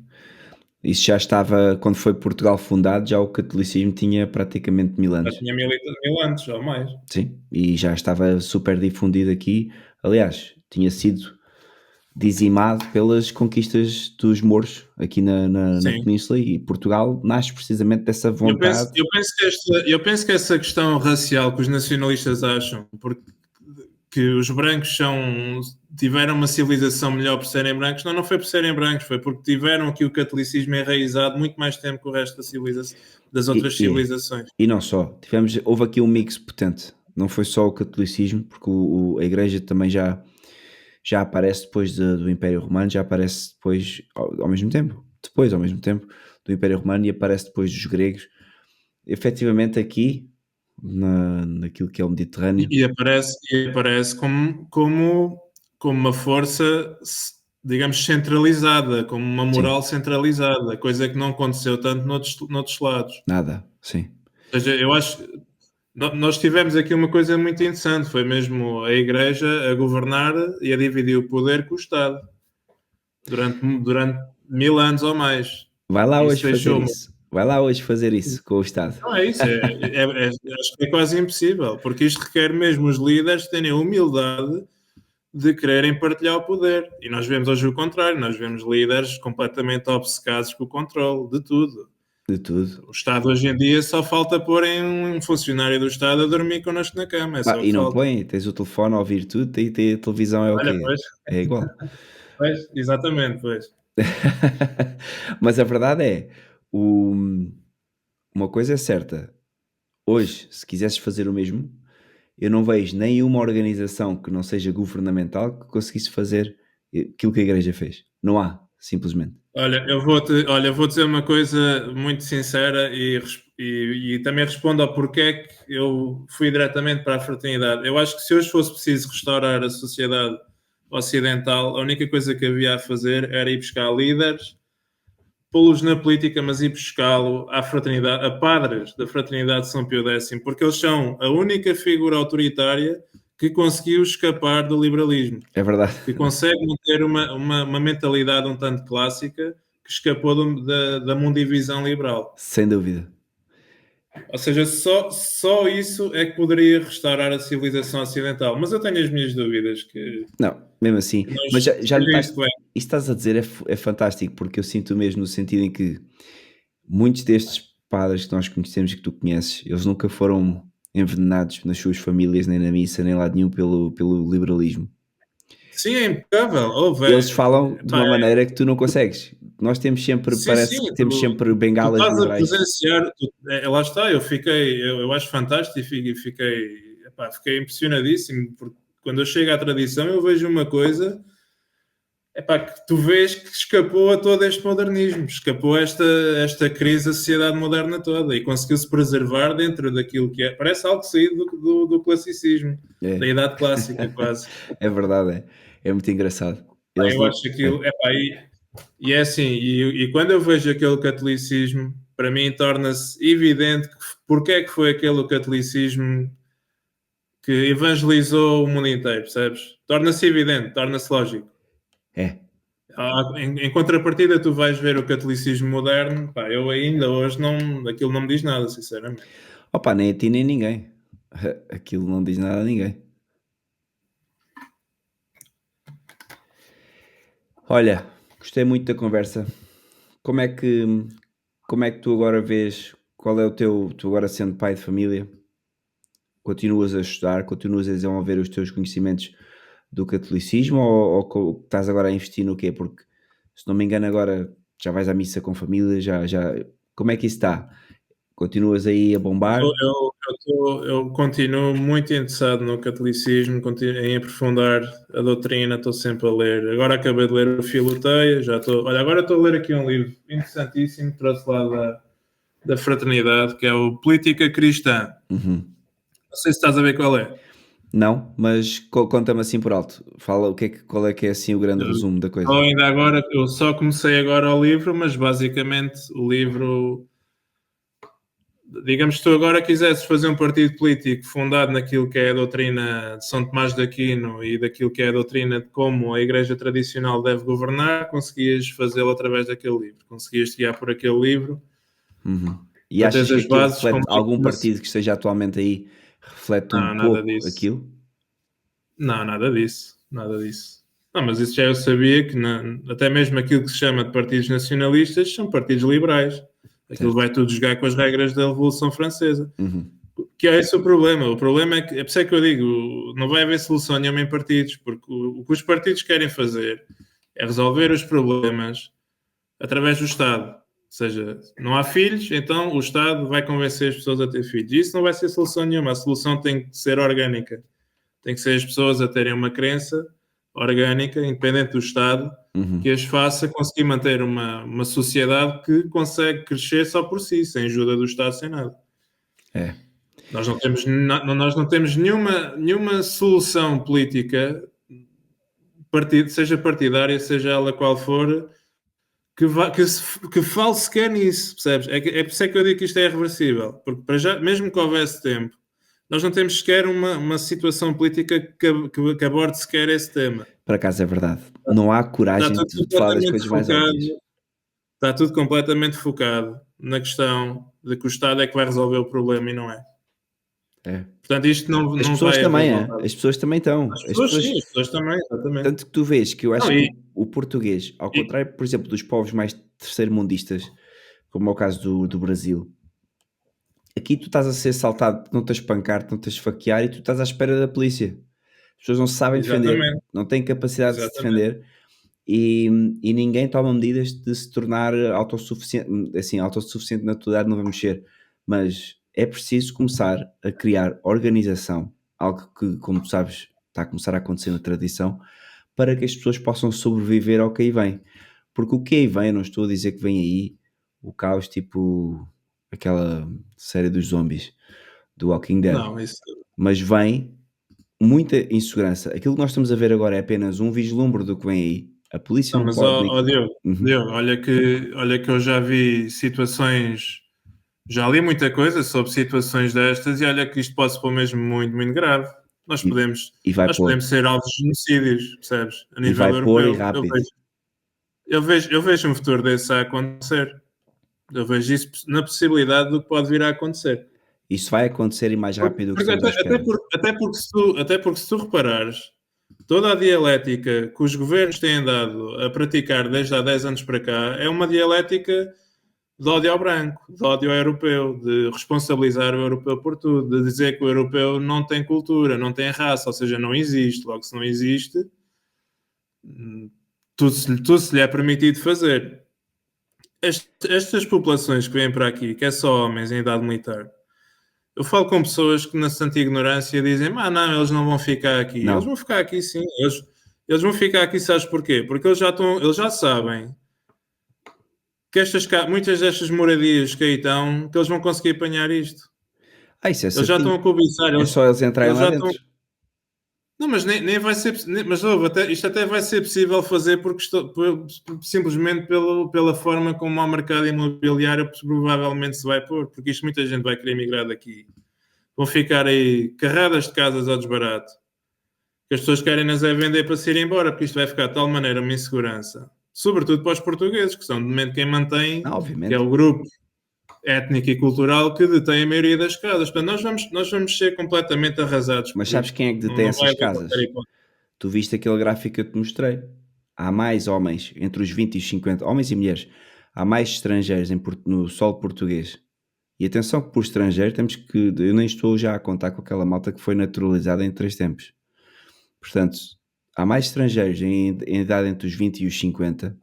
Speaker 1: Isso já estava, quando foi Portugal fundado, já o catolicismo tinha praticamente 1000
Speaker 2: Já
Speaker 1: anos.
Speaker 2: tinha mil anos ou mais.
Speaker 1: Sim, e já estava super difundido aqui. Aliás, tinha sido dizimado pelas conquistas dos mouros aqui na
Speaker 2: Sim.
Speaker 1: Península, e Portugal nasce precisamente dessa vontade.
Speaker 2: Eu penso que essa questão racial que os nacionalistas acham, porque que os brancos tiveram uma civilização melhor por serem brancos, não foi por serem brancos, foi porque tiveram aqui o catolicismo enraizado muito mais tempo que o resto da das
Speaker 1: E,
Speaker 2: outras
Speaker 1: e,
Speaker 2: civilizações.
Speaker 1: e não só, houve aqui um mix potente, não foi só o catolicismo, porque a Igreja também já aparece depois do Império Romano, já aparece depois ao mesmo tempo, ao mesmo tempo do Império Romano, e aparece depois dos gregos. Efetivamente aqui, naquilo que é o Mediterrâneo,
Speaker 2: E aparece como uma força, digamos, centralizada, como uma
Speaker 1: sim,
Speaker 2: moral centralizada, coisa que não aconteceu tanto noutros lados.
Speaker 1: nada, sim,
Speaker 2: Ou seja, eu acho nós tivemos aqui uma coisa muito interessante, foi mesmo a Igreja a governar e a dividir o poder com o Estado durante 1000 anos ou mais.
Speaker 1: vai lá
Speaker 2: Isso
Speaker 1: hoje fazer
Speaker 2: deixou-me.
Speaker 1: isso, vai lá hoje fazer isso com o Estado.
Speaker 2: Não é isso, acho que é quase impossível, porque isto requer mesmo os líderes terem a humildade de quererem partilhar o poder. E nós vemos hoje o contrário, nós vemos líderes completamente obcecados com o controle de tudo.
Speaker 1: De tudo.
Speaker 2: O Estado hoje em dia só falta porem um funcionário do Estado a dormir connosco na cama, é
Speaker 1: Pá,
Speaker 2: só o
Speaker 1: e
Speaker 2: que
Speaker 1: não
Speaker 2: falta.
Speaker 1: põe, tens o telefone a ouvir tudo, e a televisão é o
Speaker 2: Olha,
Speaker 1: quê?
Speaker 2: pois,
Speaker 1: É igual.
Speaker 2: pois, exatamente, pois.
Speaker 1: Mas a verdade é, o uma coisa é certa, hoje, se quisesses fazer o mesmo, eu não vejo nenhuma organização que não seja governamental que conseguisse fazer aquilo que a igreja fez. Não há, simplesmente.
Speaker 2: Olha, eu vou dizer uma coisa muito sincera e também respondo ao porquê é que eu fui diretamente para a fraternidade. Eu acho que se hoje fosse preciso restaurar a sociedade ocidental, a única coisa que havia a fazer era ir buscar líderes, pô-los na política, mas ir buscá-lo à fraternidade, a padres da fraternidade de São Pio X, porque eles são a única figura autoritária que conseguiu escapar do liberalismo,
Speaker 1: É verdade,
Speaker 2: que consegue manter uma mentalidade um tanto clássica que escapou da mundivisão liberal.
Speaker 1: sem dúvida.
Speaker 2: Ou seja, só isso é que poderia restaurar a civilização ocidental. Mas eu tenho as minhas dúvidas
Speaker 1: Não, mesmo assim,
Speaker 2: que nós
Speaker 1: mas já me
Speaker 2: seja
Speaker 1: estás,
Speaker 2: isto bem.
Speaker 1: isso estás a dizer é fantástico, porque eu sinto mesmo no sentido em que muitos destes padres que nós conhecemos e que tu conheces, eles nunca foram envenenados nas suas famílias, nem na missa, nem lado nenhum pelo liberalismo.
Speaker 2: Sim, é impecável.
Speaker 1: Eles falam de
Speaker 2: Pá,
Speaker 1: uma maneira que tu não consegues. Nós temos sempre,
Speaker 2: sim,
Speaker 1: parece
Speaker 2: sim,
Speaker 1: que temos sempre
Speaker 2: tu
Speaker 1: bengalas
Speaker 2: estás a
Speaker 1: liberais.
Speaker 2: presenciar, lá está, eu acho fantástico e fiquei impressionadíssimo, porque quando eu chego à tradição eu vejo uma coisa, que tu vês que escapou a todo este modernismo, escapou a esta crise da sociedade moderna toda e conseguiu-se preservar dentro daquilo que é, parece algo saído do classicismo, da
Speaker 1: É,
Speaker 2: idade clássica quase.
Speaker 1: é verdade, é muito engraçado. Eles
Speaker 2: Eu
Speaker 1: não.
Speaker 2: acho aquilo, e é assim, e quando eu vejo aquele catolicismo, para mim torna-se evidente porque é que foi aquele catolicismo que evangelizou o mundo inteiro, percebes? Torna-se evidente, torna-se lógico.
Speaker 1: É.
Speaker 2: Em contrapartida, tu vais ver o catolicismo moderno, pá, eu ainda hoje aquilo não me diz nada, sinceramente.
Speaker 1: Opa, nem a ti nem a ninguém. Aquilo não diz nada a ninguém. Olha, gostei muito da conversa. Como é que, como é que tu agora vês, qual é o teu, tu agora sendo pai de família, continuas a estudar, continuas a desenvolver os teus conhecimentos do catolicismo, ou estás agora a investir no quê? Porque, se não me engano, agora já vais à missa com família, como é que isso está? Continuas aí a bombar?
Speaker 2: Eu continuo muito interessado no catolicismo, em aprofundar a doutrina, estou sempre a ler. Agora acabei de ler o Filoteia, olha, agora estou a ler aqui um livro interessantíssimo, trouxe lá da Fraternidade, que é o Política Cristã.
Speaker 1: Uhum.
Speaker 2: Não sei se estás a ver qual é.
Speaker 1: Não, mas conta-me assim por alto. Fala qual é que é assim o grande resumo da coisa.
Speaker 2: Ainda agora, eu só comecei agora o livro, mas basicamente o livro digamos que tu agora quisesses fazer um partido político fundado naquilo que é a doutrina de São Tomás de Aquino e daquilo que é a doutrina de como a Igreja tradicional deve governar, conseguias fazê-lo através daquele livro. Conseguias te guiar por aquele livro
Speaker 1: E
Speaker 2: para
Speaker 1: achas
Speaker 2: teres
Speaker 1: que
Speaker 2: as
Speaker 1: aquilo
Speaker 2: bases
Speaker 1: reflete
Speaker 2: como
Speaker 1: algum partido que esteja atualmente aí, reflete um
Speaker 2: Nada
Speaker 1: pouco
Speaker 2: disso.
Speaker 1: aquilo?
Speaker 2: Não, nada disso. Nada disso. Não, mas isso já eu sabia que até mesmo aquilo que se chama de partidos nacionalistas são partidos liberais. Aquilo
Speaker 1: Certo.
Speaker 2: vai tudo jogar com as regras da Revolução Francesa.
Speaker 1: Uhum.
Speaker 2: Que é esse o problema. O problema é que, é por isso é que eu digo, não vai haver solução nenhuma em partidos, porque o que os partidos querem fazer é resolver os problemas através do Estado. Ou seja, não há filhos, então o Estado vai convencer as pessoas a ter filhos. E isso não vai ser solução nenhuma. A solução tem que ser orgânica. Tem que ser as pessoas a terem uma crença orgânica, independente do Estado, que as faça conseguir manter uma sociedade que consegue crescer só por si, sem ajuda do Estado, sem nada.
Speaker 1: É.
Speaker 2: Nós não temos nenhuma solução política, seja partidária, seja ela qual for, que fale sequer nisso, percebes? É por isso é que eu digo que isto é irreversível, porque para já, mesmo que houvesse tempo, nós não temos sequer uma situação política que aborde sequer esse tema.
Speaker 1: Por acaso é verdade. Não há
Speaker 2: Está
Speaker 1: coragem
Speaker 2: tudo
Speaker 1: de falar das
Speaker 2: completamente
Speaker 1: coisas mais
Speaker 2: focado,
Speaker 1: óbvias.
Speaker 2: está tudo completamente focado na questão de que o Estado é que vai resolver o problema e não é.
Speaker 1: É.
Speaker 2: Portanto, isto não
Speaker 1: As
Speaker 2: não
Speaker 1: pessoas
Speaker 2: vai haver
Speaker 1: também,
Speaker 2: volta.
Speaker 1: as pessoas também estão.
Speaker 2: As
Speaker 1: As
Speaker 2: pessoas
Speaker 1: pessoas,
Speaker 2: sim, as pessoas também, exatamente.
Speaker 1: tanto que tu vês que eu acho
Speaker 2: Não,
Speaker 1: que o português, ao contrário, por exemplo, dos povos mais terceiro-mundistas, como é o caso do Brasil, aqui tu estás a ser assaltado, não te a espancar, não te a esfaquear e tu estás à espera da polícia. As pessoas não se sabem defender,
Speaker 2: exatamente,
Speaker 1: não têm capacidade de se
Speaker 2: exatamente.
Speaker 1: defender e ninguém toma medidas de se tornar autossuficiente. Assim, autossuficiente na atualidade não vamos ser, mas é preciso começar a criar organização, algo que, como tu sabes, está a começar a acontecer na tradição, para que as pessoas possam sobreviver ao que aí vem. Porque o que aí vem, eu não estou a dizer que vem aí o caos tipo aquela série dos zombies do Walking Dead,
Speaker 2: Não, isso
Speaker 1: mas vem muita insegurança. Aquilo que nós estamos a ver agora é apenas um vislumbre do que vem aí. A polícia
Speaker 2: não,
Speaker 1: não
Speaker 2: mas
Speaker 1: pode.
Speaker 2: Diogo,
Speaker 1: Uhum.
Speaker 2: Diogo, olha que eu já vi situações, já li muita coisa sobre situações destas e olha que isto pode se pôr mesmo muito, muito grave. Nós
Speaker 1: E,
Speaker 2: podemos,
Speaker 1: e vai
Speaker 2: nós
Speaker 1: pôr.
Speaker 2: podemos ser alvos de genocídios, percebes? A
Speaker 1: E vai
Speaker 2: nível
Speaker 1: pôr e
Speaker 2: europeu.
Speaker 1: rápido.
Speaker 2: Eu vejo um futuro desse a acontecer. Eu vejo isso na possibilidade do que pode vir a acontecer.
Speaker 1: Isso vai acontecer e mais rápido do que
Speaker 2: Porque
Speaker 1: estamos à espera.
Speaker 2: até porque se tu reparares, toda a dialética que os governos têm dado a praticar desde há 10 anos para cá é uma dialética de ódio ao branco, de ódio ao europeu, de responsabilizar o europeu por tudo, de dizer que o europeu não tem cultura, não tem raça, ou seja, não existe. Logo, se não existe, tudo se lhe é permitido fazer. Estas populações que vêm para aqui, que é só homens em idade militar, eu falo com pessoas que na santa ignorância dizem, não, eles não vão ficar aqui. Eles
Speaker 1: Não.
Speaker 2: vão ficar aqui sim. Eles vão ficar aqui, sabes porquê? Porque eles já sabem que muitas destas moradias que aí estão, que eles vão conseguir apanhar isto.
Speaker 1: Isso é
Speaker 2: Eles já estão
Speaker 1: certinho.
Speaker 2: a cobiçar,
Speaker 1: É só eles entrarem
Speaker 2: eles
Speaker 1: lá
Speaker 2: já estão.
Speaker 1: dentro.
Speaker 2: Não, mas nem vai ser. Mas ouve, isto até vai ser possível fazer porque simplesmente pela forma como o mercado imobiliário provavelmente se vai pôr, porque isto muita gente vai querer emigrar daqui. Vão ficar aí carradas de casas ao desbarato. Que as pessoas querem-nas é vender para se ir embora, porque isto vai ficar de tal maneira uma insegurança. Sobretudo para os portugueses, que são de momento quem mantém,
Speaker 1: Não,
Speaker 2: que é
Speaker 1: obviamente.
Speaker 2: o grupo étnico e cultural que detém a maioria das casas. Portanto, nós vamos ser completamente arrasados
Speaker 1: Mas
Speaker 2: por
Speaker 1: sabes
Speaker 2: isto.
Speaker 1: quem é que detém
Speaker 2: Não vai
Speaker 1: essas
Speaker 2: haver qualquer
Speaker 1: casas?
Speaker 2: hipótese.
Speaker 1: Tu viste aquele gráfico que eu te mostrei. Há mais homens, entre os 20 e os 50, homens e mulheres, há mais estrangeiros no solo português. E atenção que por estrangeiro temos que, eu nem estou já a contar com aquela malta que foi naturalizada em 3 tempos. Portanto, há mais estrangeiros em idade entre os 20 e os 50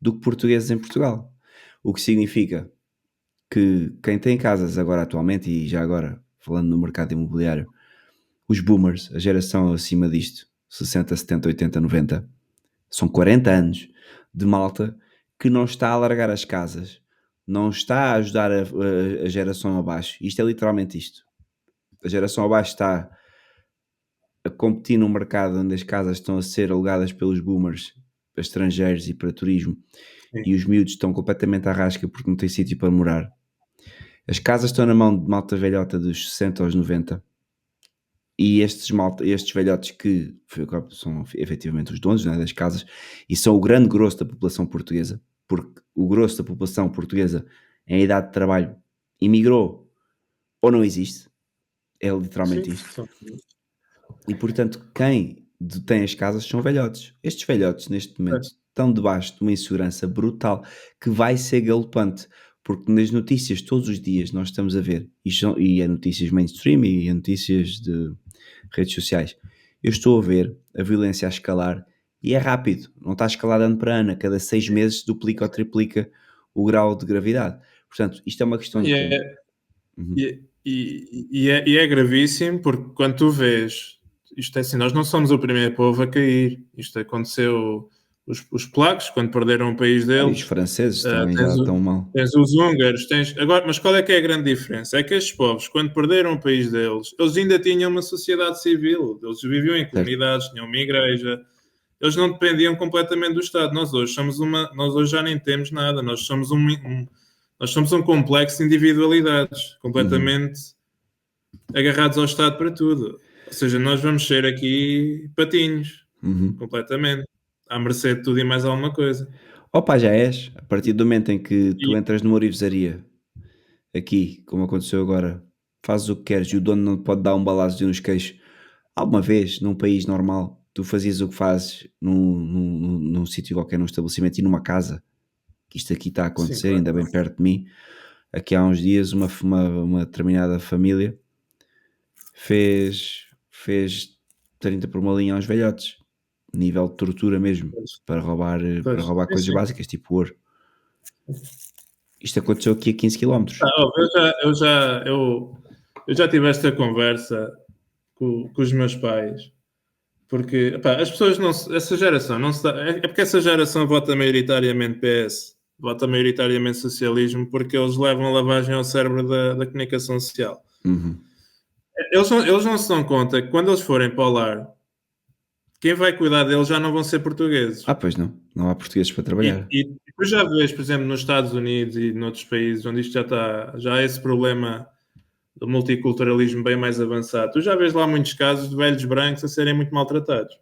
Speaker 1: do que portugueses em Portugal. O que significa que quem tem casas agora atualmente, e já agora falando no mercado imobiliário, os boomers, a geração acima disto, 60, 70, 80, 90, são 40 anos de malta que não está a alargar as casas, não está a ajudar a geração abaixo. Isto é literalmente isto. A geração abaixo está a competir num mercado onde as casas estão a ser alugadas pelos boomers, para estrangeiros e para turismo,
Speaker 2: Sim.
Speaker 1: e os miúdos estão completamente à rasca porque não têm sítio para morar. As casas estão na mão de malta velhota dos 60 aos 90 e estes velhotes que são efetivamente os donos, não é, das casas e são o grande grosso da população portuguesa, porque o grosso da população portuguesa em idade de trabalho imigrou ou não existe, é literalmente
Speaker 2: Sim,
Speaker 1: isto. E portanto, quem detém as casas são velhotes. Estes velhotes, neste momento, estão debaixo de uma insegurança brutal que vai ser galopante, porque nas notícias todos os dias nós estamos a ver, e é notícias mainstream e é notícias de redes sociais, eu estou a ver a violência a escalar e é rápido, não está a escalar de ano para ano, a cada 6 meses duplica ou triplica o grau de gravidade. Portanto, isto é uma questão de
Speaker 2: E
Speaker 1: tempo.
Speaker 2: é, e é gravíssimo porque quando tu vês, isto é assim, nós não somos o primeiro povo a cair. Isto aconteceu, os polacos, quando perderam o país
Speaker 1: E os
Speaker 2: deles,
Speaker 1: franceses também já
Speaker 2: tens,
Speaker 1: estão mal.
Speaker 2: tens os húngaros, agora, mas qual é que é a grande diferença? É que estes povos, quando perderam o país deles, eles ainda tinham uma sociedade civil, eles viviam em
Speaker 1: Certo.
Speaker 2: comunidades, tinham uma igreja, eles não dependiam completamente do Estado. Nós hoje já nem temos nada, nós somos um complexo de individualidades, completamente agarrados ao Estado para tudo. Ou seja, nós vamos ser aqui patinhos, completamente, à mercê de tudo e mais alguma coisa.
Speaker 1: Opa, já és. A partir do momento em que tu
Speaker 2: E,
Speaker 1: entras numa orivesaria, aqui, como aconteceu agora, fazes o que queres e o dono não te pode dar um balazo nos queixos. Alguma vez, num país normal, tu fazias o que fazes num sítio qualquer, num estabelecimento e numa casa. Que isto aqui está a
Speaker 2: sim,
Speaker 1: acontecer,
Speaker 2: claro.
Speaker 1: ainda bem perto de mim. Aqui há uns dias, uma determinada família fez 30 por uma linha aos velhotes. Nível de tortura mesmo. Para roubar
Speaker 2: Sim,
Speaker 1: coisas
Speaker 2: sim.
Speaker 1: básicas, tipo ouro. Isto aconteceu aqui a 15 quilómetros.
Speaker 2: Eu já tive esta conversa com os meus pais, porque epá, as pessoas não essa geração não se dá, é porque essa geração vota maioritariamente PS, vota maioritariamente socialismo, porque eles levam a lavagem ao cérebro da comunicação social.
Speaker 1: Uhum.
Speaker 2: Eles não se dão conta que quando eles forem para o lar, quem vai cuidar deles já não vão ser portugueses.
Speaker 1: Pois não. Não há portugueses para
Speaker 2: E,
Speaker 1: trabalhar.
Speaker 2: e tu já vês, por exemplo, nos Estados Unidos e noutros países onde isto já há esse problema do multiculturalismo bem mais avançado. Tu já vês lá muitos casos de velhos brancos a serem muito maltratados.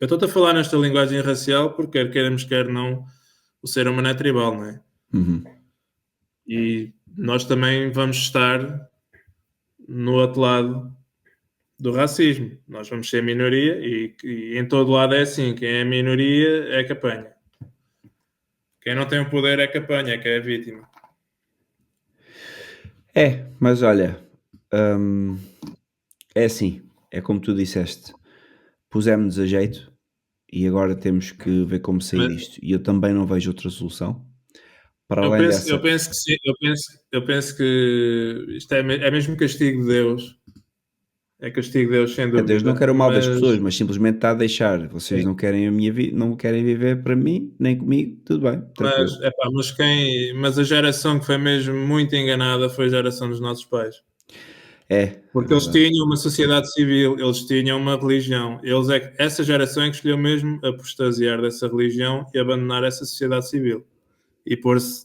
Speaker 2: Eu estou-te a falar nesta linguagem racial porque quer queiramos, quer não, o ser humano é tribal, não é?
Speaker 1: Uhum.
Speaker 2: E nós também vamos estar no outro lado do racismo. Nós vamos ser minoria e em todo lado é assim. Quem é minoria é que apanha. Quem não tem o poder é que apanha, é que é a vítima.
Speaker 1: Mas olha, é assim, é como tu disseste, pusemos-nos a jeito e agora temos que ver como sair
Speaker 2: Mas
Speaker 1: disto. E eu também não vejo outra solução. Para
Speaker 2: eu
Speaker 1: além
Speaker 2: penso, eu
Speaker 1: dessa,
Speaker 2: penso que sim, eu penso que isto é mesmo castigo de Deus. É castigo de Deus, sem
Speaker 1: Deus não
Speaker 2: dúvida.
Speaker 1: quer o mal das
Speaker 2: Mas
Speaker 1: pessoas, mas simplesmente está a deixar. Vocês
Speaker 2: sim,
Speaker 1: não querem a minha vida, não querem viver para mim, nem comigo, tudo bem, tranquilo.
Speaker 2: mas a geração que foi mesmo muito enganada foi a geração dos nossos pais.
Speaker 1: É
Speaker 2: Porque eles
Speaker 1: verdade.
Speaker 2: tinham uma sociedade civil, eles tinham uma religião. Essa geração é que escolheu mesmo apostasiar dessa religião e abandonar essa sociedade civil. E pôr-se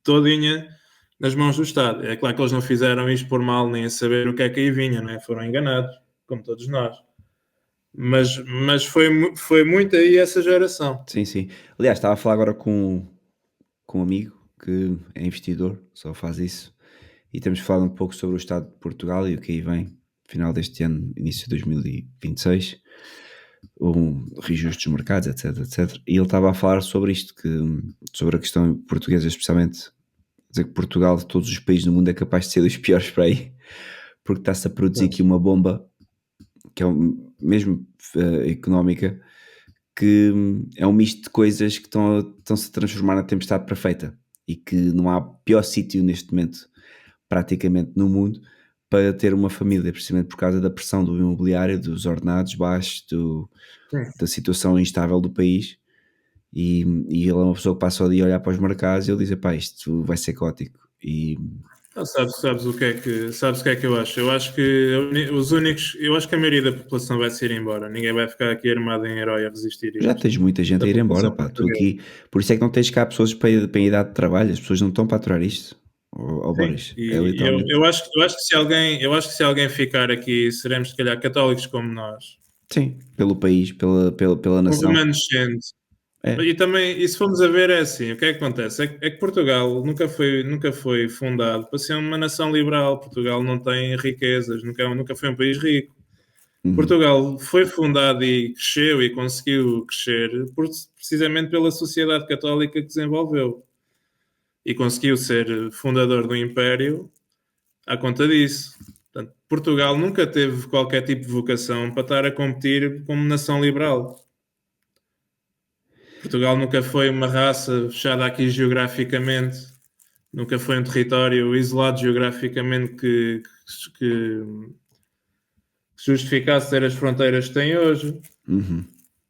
Speaker 2: todinha nas mãos do Estado. É claro que eles não fizeram isto por mal, nem a saber o que é que aí vinha, não é? Foram enganados, como todos nós. Mas foi muito aí essa geração.
Speaker 1: Sim, sim. Aliás, estava a falar agora com um amigo que é investidor, só faz isso, e temos falado um pouco sobre o estado de Portugal e o que aí vem, final deste ano, início de 2026, reajuste dos mercados, etc, etc. E ele estava a falar sobre isto, sobre a questão portuguesa, especialmente, dizer que Portugal, de todos os países do mundo, é capaz de ser dos piores para aí, porque está-se a produzir aqui uma bomba, que é mesmo económica, que é um misto de coisas que estão-se a transformar na tempestade perfeita e que não há pior sítio neste momento, praticamente no mundo, para ter uma família, precisamente por causa da pressão do imobiliário, dos ordenados baixos, da situação instável do país. E ele é uma pessoa que passa o dia a olhar para os mercados e ele diz: pá, isto vai ser caótico. E
Speaker 2: Sabes o que é que eu acho? Eu acho que eu acho que a maioria da população vai se ir embora. Ninguém vai ficar aqui armado em herói a resistir a
Speaker 1: já
Speaker 2: isto.
Speaker 1: tens muita gente
Speaker 2: Da
Speaker 1: a ir embora,
Speaker 2: população
Speaker 1: pá. Tu
Speaker 2: portuguesa.
Speaker 1: aqui, por isso é que não tens cá pessoas para a idade de trabalho, as pessoas não estão para aturar isto. ó
Speaker 2: Sim,
Speaker 1: Boris. É
Speaker 2: e
Speaker 1: literalmente.
Speaker 2: eu acho que se alguém ficar aqui, seremos se calhar católicos como nós.
Speaker 1: Sim, pelo país, pela
Speaker 2: Um
Speaker 1: nação.
Speaker 2: remanescente.
Speaker 1: É.
Speaker 2: E também, e se formos a ver, é assim: o que é que acontece? É que Portugal nunca foi fundado para ser uma nação liberal. Portugal não tem riquezas, nunca foi um país rico.
Speaker 1: Uhum.
Speaker 2: Portugal foi fundado e cresceu e conseguiu crescer precisamente pela sociedade católica que desenvolveu. E conseguiu ser fundador do Império à conta disso. Portanto, Portugal nunca teve qualquer tipo de vocação para estar a competir como nação liberal. Portugal nunca foi uma raça fechada aqui geograficamente, nunca foi um território isolado geograficamente que justificasse ter as fronteiras que tem hoje.
Speaker 1: Uhum.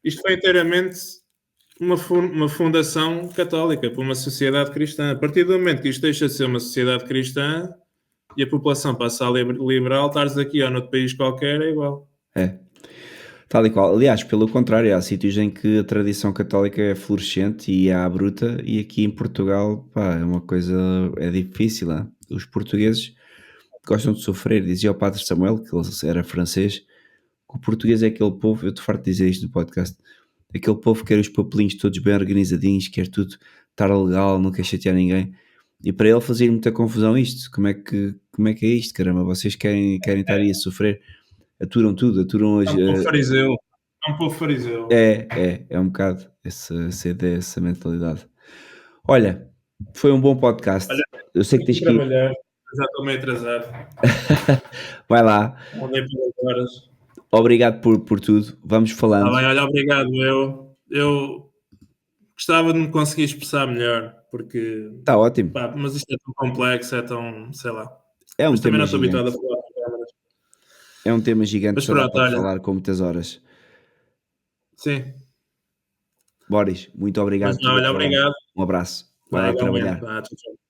Speaker 2: Isto foi inteiramente uma fundação católica para uma sociedade cristã. A partir do momento que isto deixa de ser uma sociedade cristã e a população passa a liberal, estares aqui ou noutro país qualquer é igual.
Speaker 1: É. Tal e qual. Aliás, pelo contrário, há sítios em que a tradição católica é florescente e à bruta, e aqui em Portugal, pá, é uma coisa, é difícil. Hein? Os portugueses gostam de sofrer. Dizia o Padre Samuel, que ele era francês, que o português é aquele povo, eu te farto de dizer isto no podcast, aquele povo que quer os papelinhos todos bem organizadinhos, quer tudo estar legal, não quer chatear ninguém. E para ele fazia muita confusão isto. Como é que é isto, caramba? Vocês querem estar aí a sofrer, aturam tudo, aturam
Speaker 2: É
Speaker 1: as,
Speaker 2: um povo fariseu. É um povo fariseu.
Speaker 1: é um bocado essa ideia, essa mentalidade. Olha, foi um bom podcast.
Speaker 2: Olha,
Speaker 1: Eu sei que
Speaker 2: tenho
Speaker 1: tens
Speaker 2: que
Speaker 1: que ir.
Speaker 2: trabalhar. Já estou meio atrasado.
Speaker 1: Vai lá.
Speaker 2: Andei pelas horas.
Speaker 1: Obrigado por tudo. Vamos
Speaker 2: Está
Speaker 1: falando.
Speaker 2: bem, olha, obrigado. Eu gostava de me conseguir expressar melhor, porque,
Speaker 1: Está ótimo.
Speaker 2: pá, mas isto é tão complexo, é tão, sei lá.
Speaker 1: É um
Speaker 2: Mas também
Speaker 1: tema
Speaker 2: não estou habituado a
Speaker 1: gigante.
Speaker 2: falar com câmaras.
Speaker 1: É um tema gigante,
Speaker 2: Mas
Speaker 1: só dá
Speaker 2: pronto,
Speaker 1: para
Speaker 2: olha,
Speaker 1: falar com muitas horas.
Speaker 2: sim.
Speaker 1: Boris, muito
Speaker 2: Mas
Speaker 1: obrigado.
Speaker 2: não,
Speaker 1: Tudo a
Speaker 2: olha,
Speaker 1: correr bem.
Speaker 2: obrigado.
Speaker 1: Um abraço. Vai
Speaker 2: Vai,
Speaker 1: lá
Speaker 2: igualmente.
Speaker 1: trabalhar.
Speaker 2: Vá, tchau, tchau.